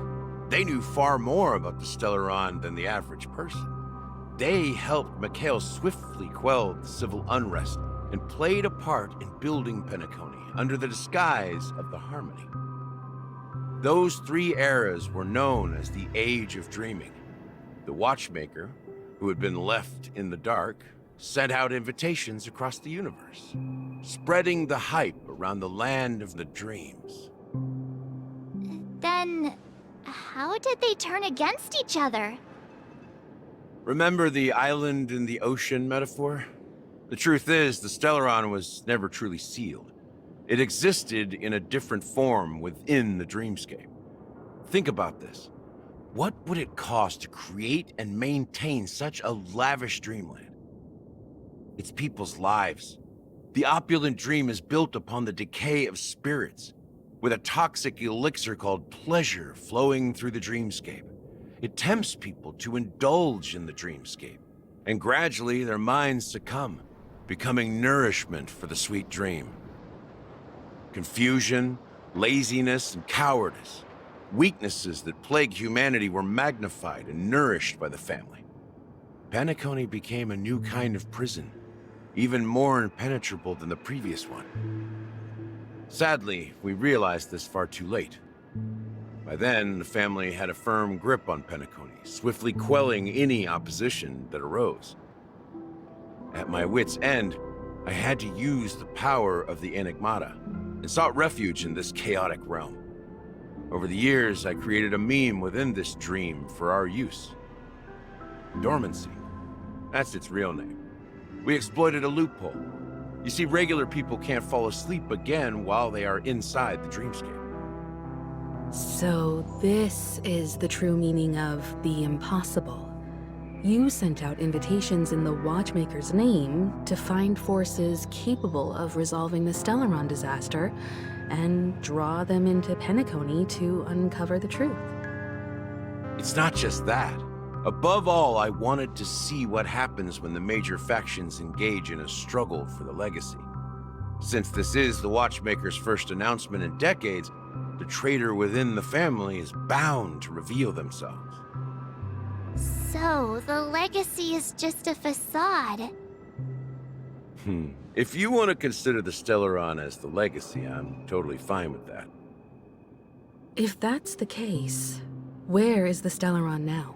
S15: They knew far more about the Stellaron than the average person. They helped Mikhail swiftly quell the civil unrest and played a part in building Penacony under the disguise of the Harmony. Those 3 eras were known as the Age of Dreaming. The Watchmaker, who had been left in the dark, sent out invitations across the universe, spreading the hype around the land of the dreams.
S13: Then, how did they turn against each other?
S15: Remember the island in the ocean metaphor? The truth is, the Stellaron was never truly sealed. It existed in a different form within the dreamscape. Think about this. What would it cost to create and maintain such a lavish dreamland? It's people's lives. The opulent dream is built upon the decay of spirits, with a toxic elixir called pleasure flowing through the dreamscape. It tempts people to indulge in the dreamscape, and gradually their minds succumb, becoming nourishment for the sweet dream. Confusion, laziness, and cowardice, weaknesses that plague humanity, were magnified and nourished by the family. Penacony became a new kind of prison, even more impenetrable than the previous one. Sadly, we realized this far too late. By then, the family had a firm grip on Penacony, swiftly quelling any opposition that arose. At my wit's end, I had to use the power of the Enigmata, and sought refuge in this chaotic realm. Over the years, I created a meme within this dream for our use. Dormancy. That's its real name. We exploited a loophole. You see, regular people can't fall asleep again while they are inside the dreamscape.
S11: So this is the true meaning of the impossible. You sent out invitations in the Watchmaker's name to find forces capable of resolving the Stellaron disaster and draw them into Penacony to uncover the truth.
S15: It's not just that. Above all, I wanted to see what happens when the major factions engage in a struggle for the legacy. Since this is the Watchmaker's first announcement in decades, the traitor within the family is bound to reveal themselves.
S13: So, the legacy is just a facade.
S15: If you want to consider the Stellaron as the legacy, I'm totally fine with that.
S11: If that's the case, where is the Stellaron now?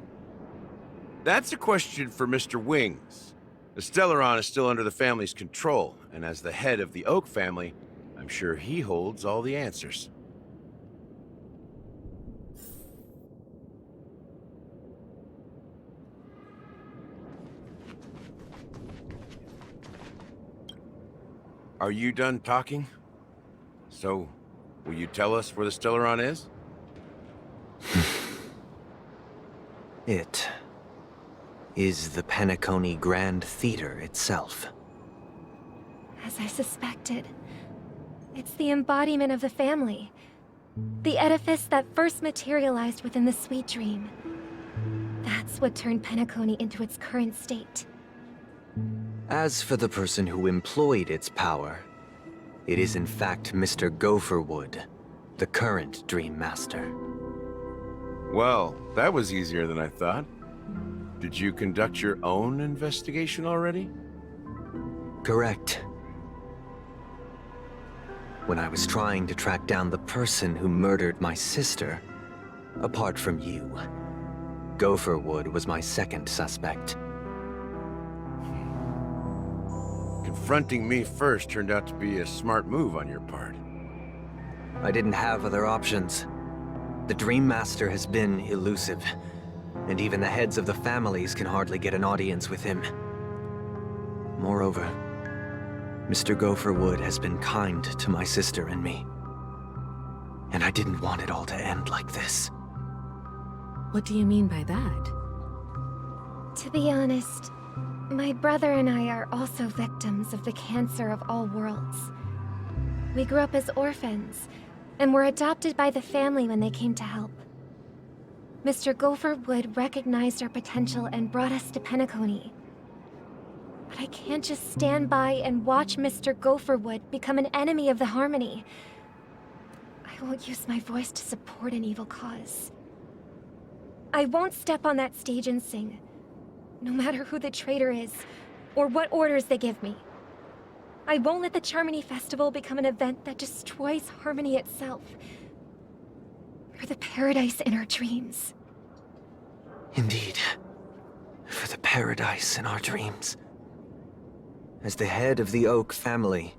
S15: That's a question for Mr. Wings. The Stellaron is still under the family's control, and as the head of the Oak family, I'm sure he holds all the answers. Are you done talking? So, will you tell us where the Stellaron is?
S2: It is the Penacony Grand Theater itself.
S5: As I suspected, it's the embodiment of the family. The edifice that first materialized within the Sweet Dream. That's what turned Penacony into its current state.
S2: As for the person who employed its power, it is in fact Mr. Gopherwood, the current Dream Master.
S15: Well, that was easier than I thought. Did you conduct your own investigation already?
S2: Correct. When I was trying to track down the person who murdered my sister, apart from you, Gopherwood was my second suspect.
S15: Confronting me first turned out to be a smart move on your part.
S2: I didn't have other options. The Dream Master has been elusive, and even the heads of the families can hardly get an audience with him. Moreover, Mr. Gopherwood has been kind to my sister and me. And I didn't want it all to end like this.
S11: What do you mean by that?
S5: To be honest, my brother and I are also victims of the cancer of all worlds. We grew up as orphans, and were adopted by the family when they came to help. Mr. Gopherwood recognized our potential and brought us to Penacony. But I can't just stand by and watch Mr. Gopherwood become an enemy of the Harmony. I won't use my voice to support an evil cause. I won't step on that stage and sing, no matter who the traitor is, or what orders they give me. I won't let the Charmony Festival become an event that destroys Harmony itself. For the paradise in our dreams.
S2: Indeed. For the paradise in our dreams. As the head of the Oak family,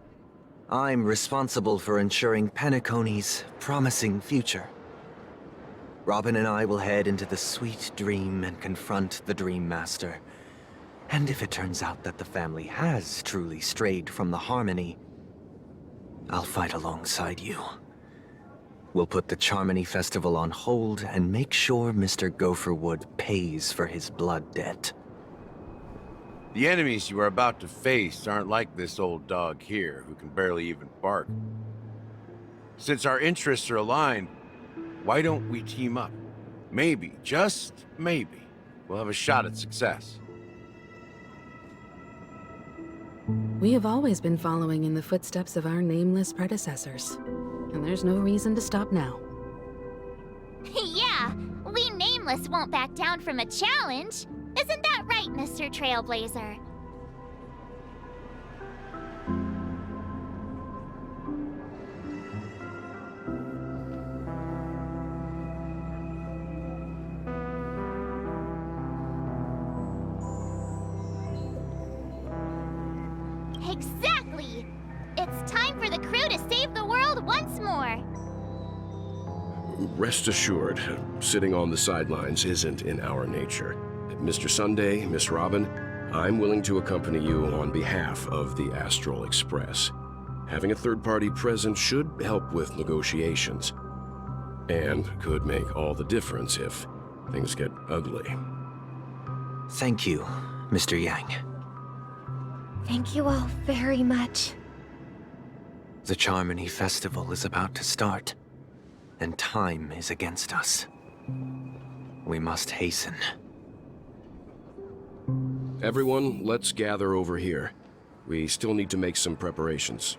S2: I'm responsible for ensuring Penacony's promising future. Robin and I will head into the sweet dream and confront the Dream Master. And if it turns out that the family has truly strayed from the Harmony, I'll fight alongside you. We'll put the Charmony Festival on hold and make sure Mr. Gopherwood pays for his blood debt.
S15: The enemies you are about to face aren't like this old dog here, who can barely even bark. Since our interests are aligned, why don't we team up? Maybe, just maybe, we'll have a shot at success.
S11: We have always been following in the footsteps of our nameless predecessors, and there's no reason to stop now.
S7: Yeah, we Nameless won't back down from a challenge. Isn't that right, Mr. Trailblazer? Exactly! It's time for the crew to save the world once more!
S4: Rest assured, sitting on the sidelines isn't in our nature. Mr. Sunday, Miss Robin, I'm willing to accompany you on behalf of the Astral Express. Having a third party present should help with negotiations, and could make all the difference if things get ugly.
S2: Thank you, Mr. Yang.
S5: Thank you all very much.
S2: The Charmony Festival is about to start, and time is against us. We must hasten.
S4: Everyone, let's gather over here. We still need to make some preparations.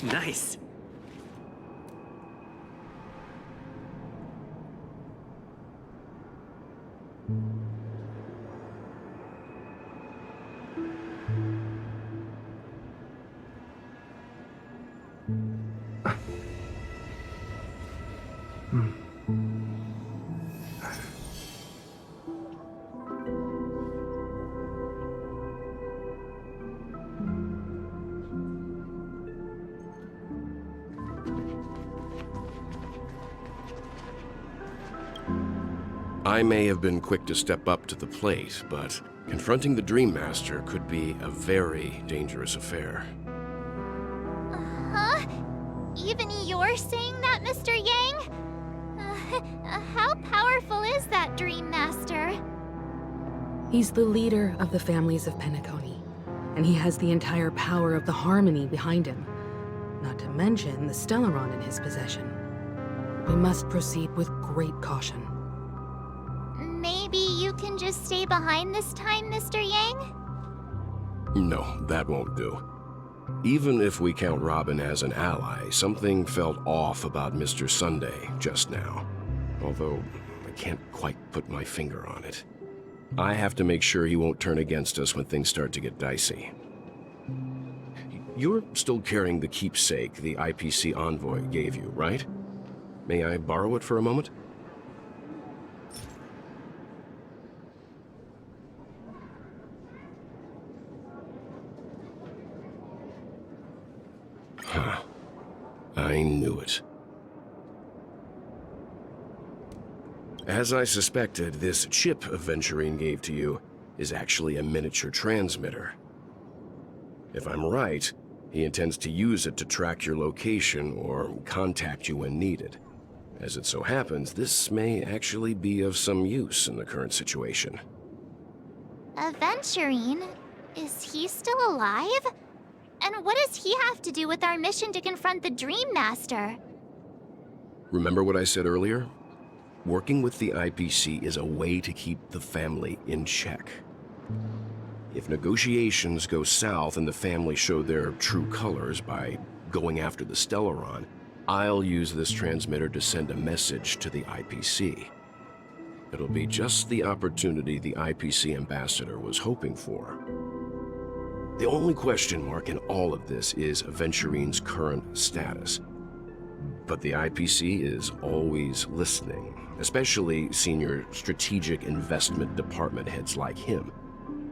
S16: Nice.
S4: I may have been quick to step up to the plate, but confronting the Dream Master could be a very dangerous affair.
S7: Huh? Even you're saying that, Mr. Yang? How powerful is that Dream Master?
S11: He's the leader of the families of Penacony, and he has the entire power of the Harmony behind him, not to mention the Stellaron in his possession. We must proceed with great caution.
S7: Maybe you can just stay behind this time, Mr. Yang?
S4: No, that won't do. Even if we count Robin as an ally, something felt off about Mr. Sunday just now. Although, I can't quite put my finger on it. I have to make sure he won't turn against us when things start to get dicey. You're still carrying the keepsake the IPC envoy gave you, right? May I borrow it for a moment? Huh. I knew it. As I suspected, this chip Aventurine gave to you is actually a miniature transmitter. If I'm right, he intends to use it to track your location or contact you when needed. As it so happens, this may actually be of some use in the current situation.
S7: Aventurine? Is he still alive?
S13: And what does he have to do with our mission to confront the Dream Master?
S4: Remember what I said earlier? Working with the IPC is a way to keep the family in check. If negotiations go south and the family show their true colors by going after the Stellaron, I'll use this transmitter to send a message to the IPC. It'll be just the opportunity the IPC ambassador was hoping for. The only question mark in all of this is Aventurine's current status. But the IPC is always listening, especially senior strategic investment department heads like him.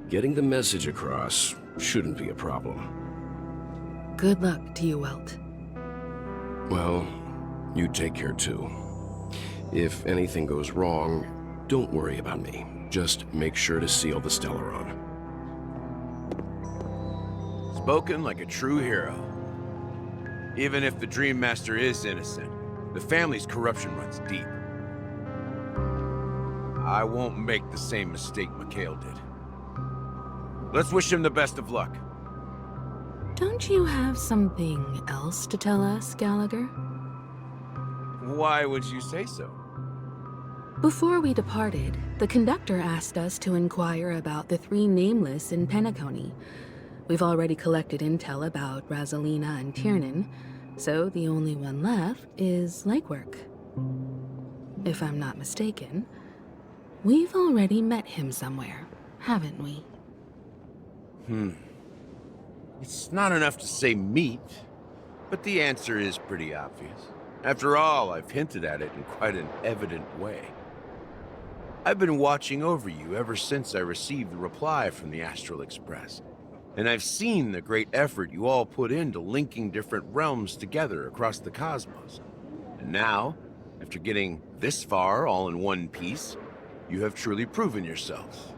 S4: Getting the message across shouldn't be a problem.
S11: Good luck to you, Welt.
S4: Well, you take care too. If anything goes wrong, don't worry about me. Just make sure to seal the Stellaron.
S15: Spoken like a true hero. Even if the Dream Master is innocent, the family's corruption runs deep. I won't make the same mistake Mikhail did. Let's wish him the best of luck.
S11: Don't you have something else to tell us, Gallagher?
S15: Why would you say so?
S11: Before we departed, the conductor asked us to inquire about the 3 nameless in Penacony. We've already collected intel about Rosalina and Tiernan, so the only one left is Lakework. If I'm not mistaken, we've already met him somewhere, haven't we?
S15: It's not enough to say meet, but the answer is pretty obvious. After all, I've hinted at it in quite an evident way. I've been watching over you ever since I received the reply from the Astral Express, and I've seen the great effort you all put into linking different realms together across the cosmos. And now, after getting this far all in one piece, you have truly proven yourselves.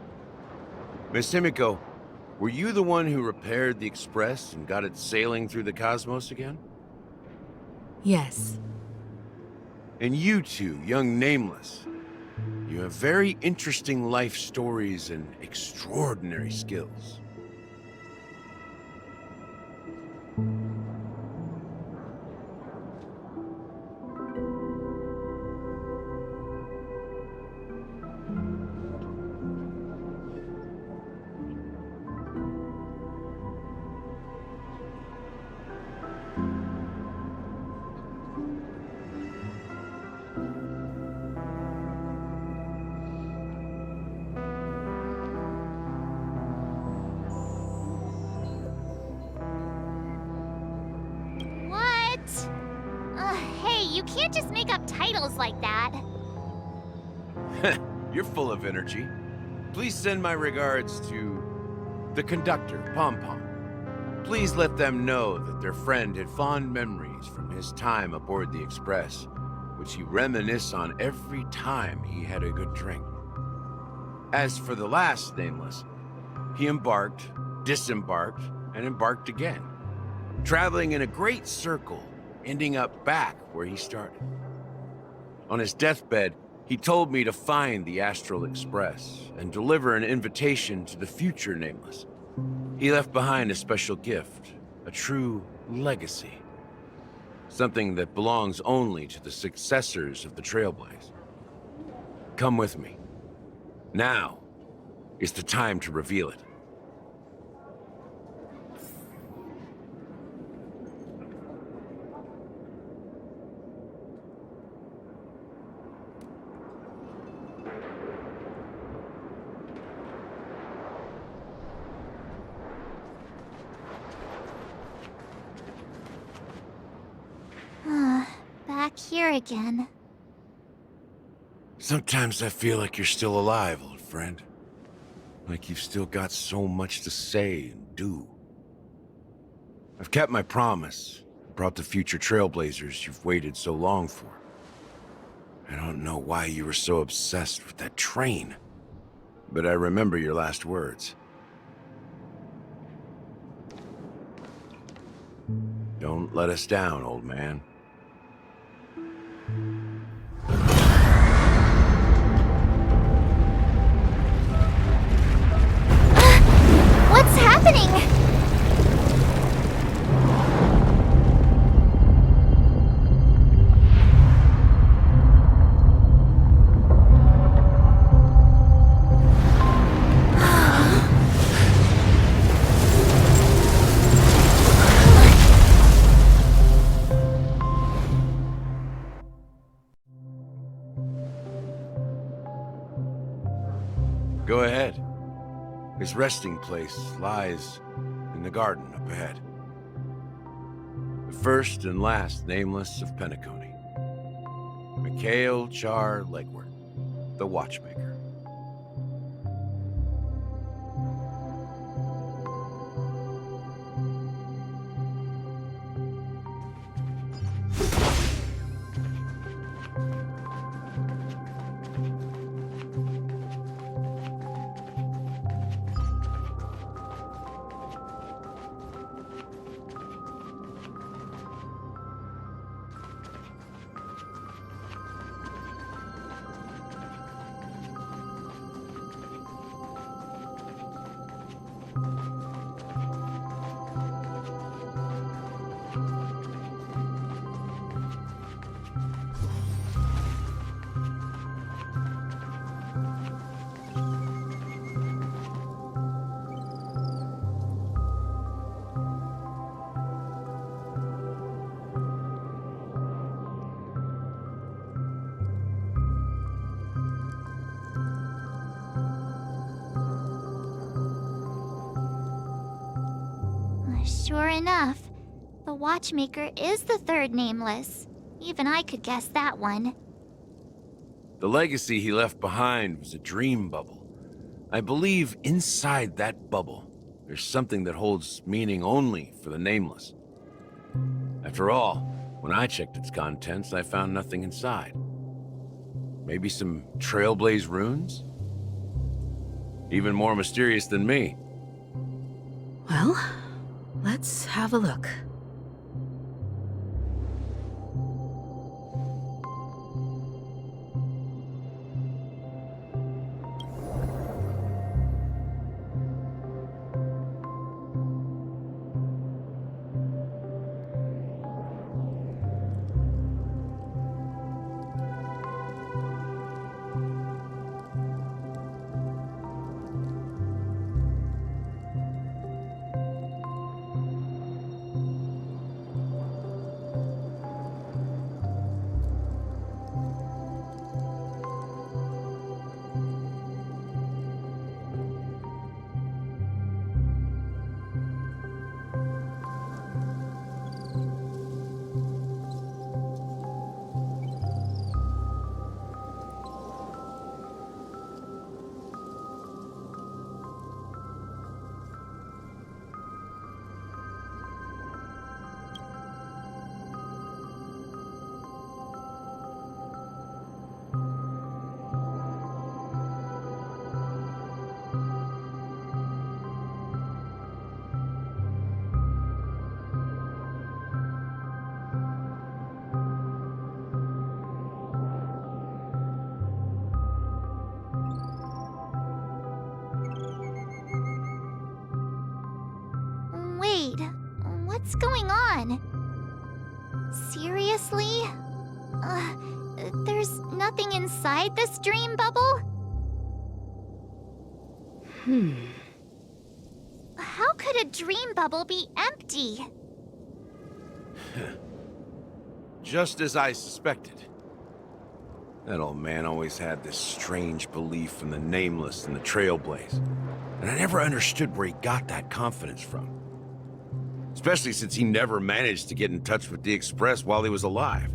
S15: Miss Himiko, were you the one who repaired the Express and got it sailing through the cosmos again?
S11: Yes.
S15: And you two, young Nameless, you have very interesting life stories and extraordinary skills.
S13: You can't just make up titles like that.
S15: You're full of energy. Please send my regards to the conductor, Pom Pom. Please let them know that their friend had fond memories from his time aboard the Express, which he reminisced on every time he had a good drink. As for the last Nameless, he embarked, disembarked, and embarked again, traveling in a great circle, ending up back where he started. On his deathbed, he told me to find the Astral Express and deliver an invitation to the future Nameless. He left behind a special gift, a true legacy. Something that belongs only to the successors of the Trailblaze. Come with me. Now is the time to reveal it.
S13: Back here again.
S15: Sometimes I feel like you're still alive, old friend. Like you've still got so much to say and do. I've kept my promise, brought the future Trailblazers you've waited so long for. I don't know why you were so obsessed with that train, but I remember your last words. Don't let us down, old man.
S13: What's happening?
S15: His resting place lies in the garden up ahead. The first and last nameless of Penacony. Mikhail Char Legward, the Watchmaker.
S13: Sure enough, the Watchmaker is the third nameless. Even I could guess that one.
S15: The legacy he left behind was a dream bubble. I believe inside that bubble, there's something that holds meaning only for the nameless. After all, when I checked its contents, I found nothing inside. Maybe some Trailblaze runes? Even more mysterious than me.
S11: Well, let's have a look.
S13: Wait, what's going on? Seriously? There's nothing inside this dream bubble? How could a dream bubble be empty?
S15: Just as I suspected. That old man always had this strange belief in the nameless and the Trailblaze. And I never understood where he got that confidence from. Especially since he never managed to get in touch with the Express while he was alive.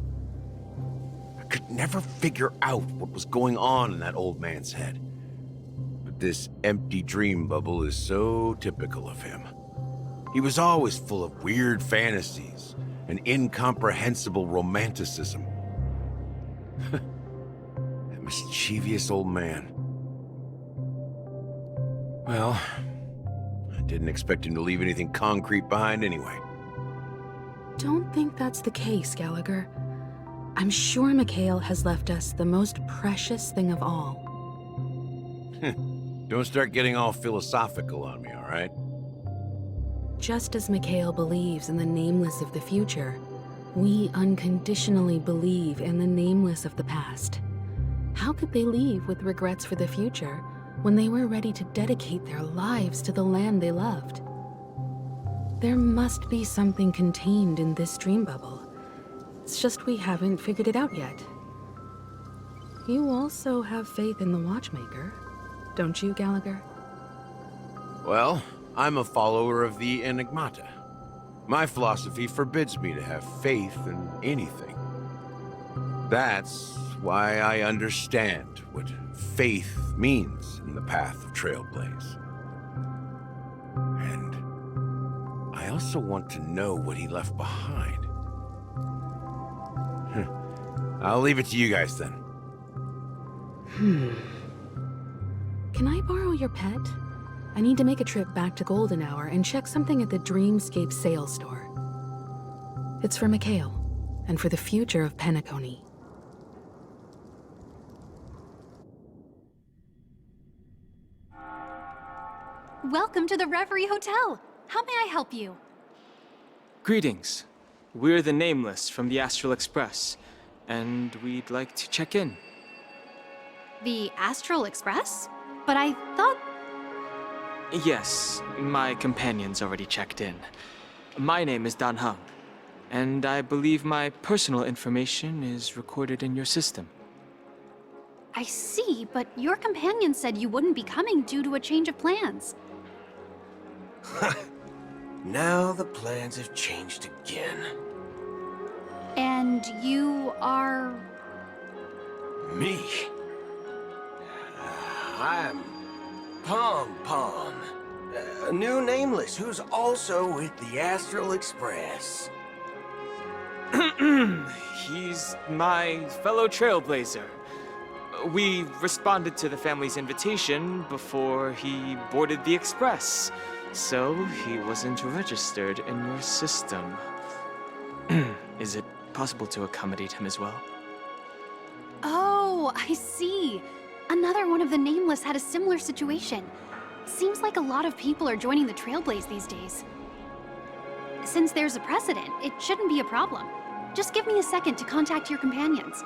S15: I could never figure out what was going on in that old man's head. But this empty dream bubble is so typical of him. He was always full of weird fantasies and incomprehensible romanticism. That mischievous old man. Well, I didn't expect him to leave anything concrete behind anyway.
S11: Don't think that's the case, Gallagher. I'm sure Mikhail has left us the most precious thing of all.
S15: Don't start getting all philosophical on me, all right?
S11: Just as Mikhail believes in the nameless of the future, we unconditionally believe in the nameless of the past. How could they leave with regrets for the future when they were ready to dedicate their lives to the land they loved? There must be something contained in this dream bubble. It's just we haven't figured it out yet. You also have faith in the Watchmaker, don't you, Gallagher?
S15: Well, I'm a follower of the Enigmata. My philosophy forbids me to have faith in anything. That's why I understand what faith means in the path of Trailblaze. And I also want to know what he left behind. I'll leave it to you guys then.
S11: Can I borrow your pet? I need to make a trip back to Golden Hour and check something at the Dreamscape sales store. It's for Mikhail, and for the future of Penacony.
S16: Welcome to the Reverie Hotel. How may I help you?
S17: Greetings. We're the Nameless from the Astral Express, and we'd like to check in.
S16: The Astral Express? But I thought...
S17: Yes, my companion's already checked in. My name is Dan Heng, and I believe my personal information is recorded in your system.
S16: I see, but your companion said you wouldn't be coming due to a change of plans.
S18: Now the plans have changed again.
S16: And you are...
S18: Me? I'm Pom Pom, a new Nameless who's also with the Astral Express.
S17: He's my fellow trailblazer. We responded to the family's invitation before he boarded the express, so he wasn't registered in your system. Is it possible to accommodate him as well?
S16: Oh, I see. Another one of the Nameless had a similar situation. Seems like a lot of people are joining the Trailblaze these days. Since there's a precedent, it shouldn't be a problem. Just give me a second to contact your companions.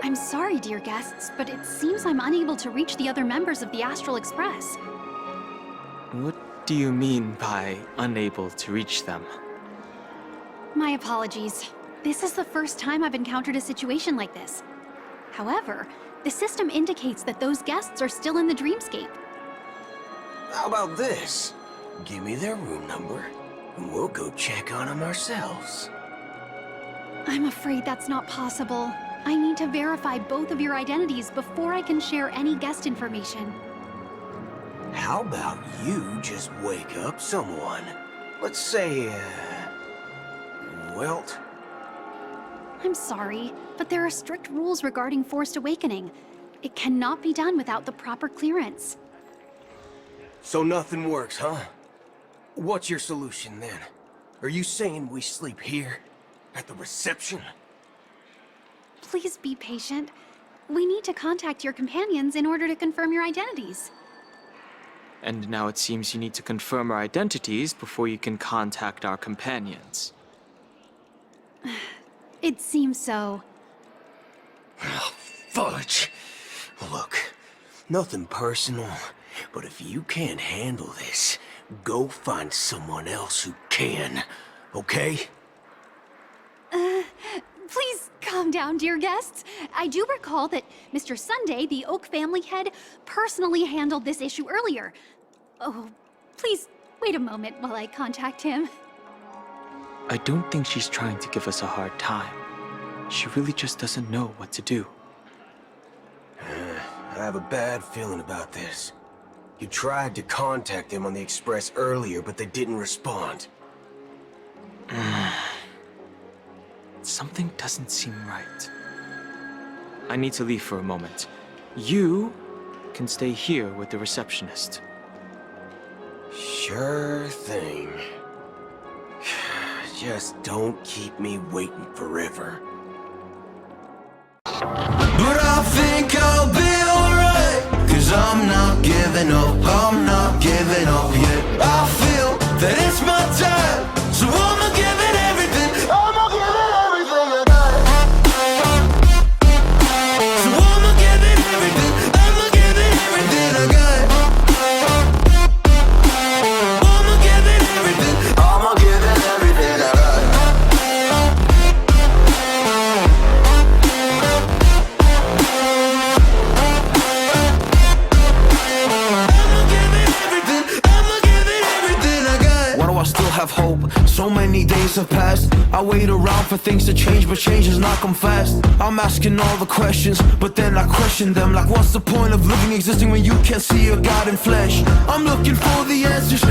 S16: I'm sorry, dear guests, but it seems I'm unable to reach the other members of the Astral Express.
S17: What do you mean by unable to reach them?
S16: My apologies. This is the first time I've encountered a situation like this. However, the system indicates that those guests are still in the Dreamscape.
S18: How about this? Give me their room number, and we'll go check on them ourselves.
S16: I'm afraid that's not possible. I need to verify both of your identities before I can share any guest information.
S18: How about you just wake up someone? Let's say, Welt?
S16: I'm sorry, but there are strict rules regarding forced awakening. It cannot be done without the proper clearance.
S18: So nothing works, huh? What's your solution then? Are you saying we sleep here? At the reception?
S16: Please be patient. We need to contact your companions in order to confirm your identities.
S17: And now it seems you need to confirm our identities before you can contact our companions.
S16: It seems so.
S18: Oh, fudge! Look, nothing personal, but if you can't handle this, go find someone else who can, okay?
S16: Please calm down, dear guests. I do recall that Mr. Sunday, the Oak family head, personally handled this issue earlier. Oh, please wait a moment while I contact him.
S17: I don't think she's trying to give us a hard time. She really just doesn't know what to do.
S18: I have a bad feeling about this. You tried to contact them on the Express earlier, but they didn't respond.
S17: Something doesn't seem right. I need to leave for a moment. You can stay here with the receptionist.
S18: Sure thing. Just don't keep me waiting forever.
S1: But I think I'll be alright, 'cause I'm not giving up, I'm not giving up yet. I feel that it's my time, so I'ma give it everything. I'ma give it everything I got. So I'ma give it everything, I'ma give it everything I got. I'ma give it everything, I'ma give it everything I got. I still have hope. So many days have passed. I wait around for things to change, but change has not come fast. I'm asking all the questions, but then I question them. Like, what's the point of living, existing when you can't see a God in flesh? I'm looking for the answers.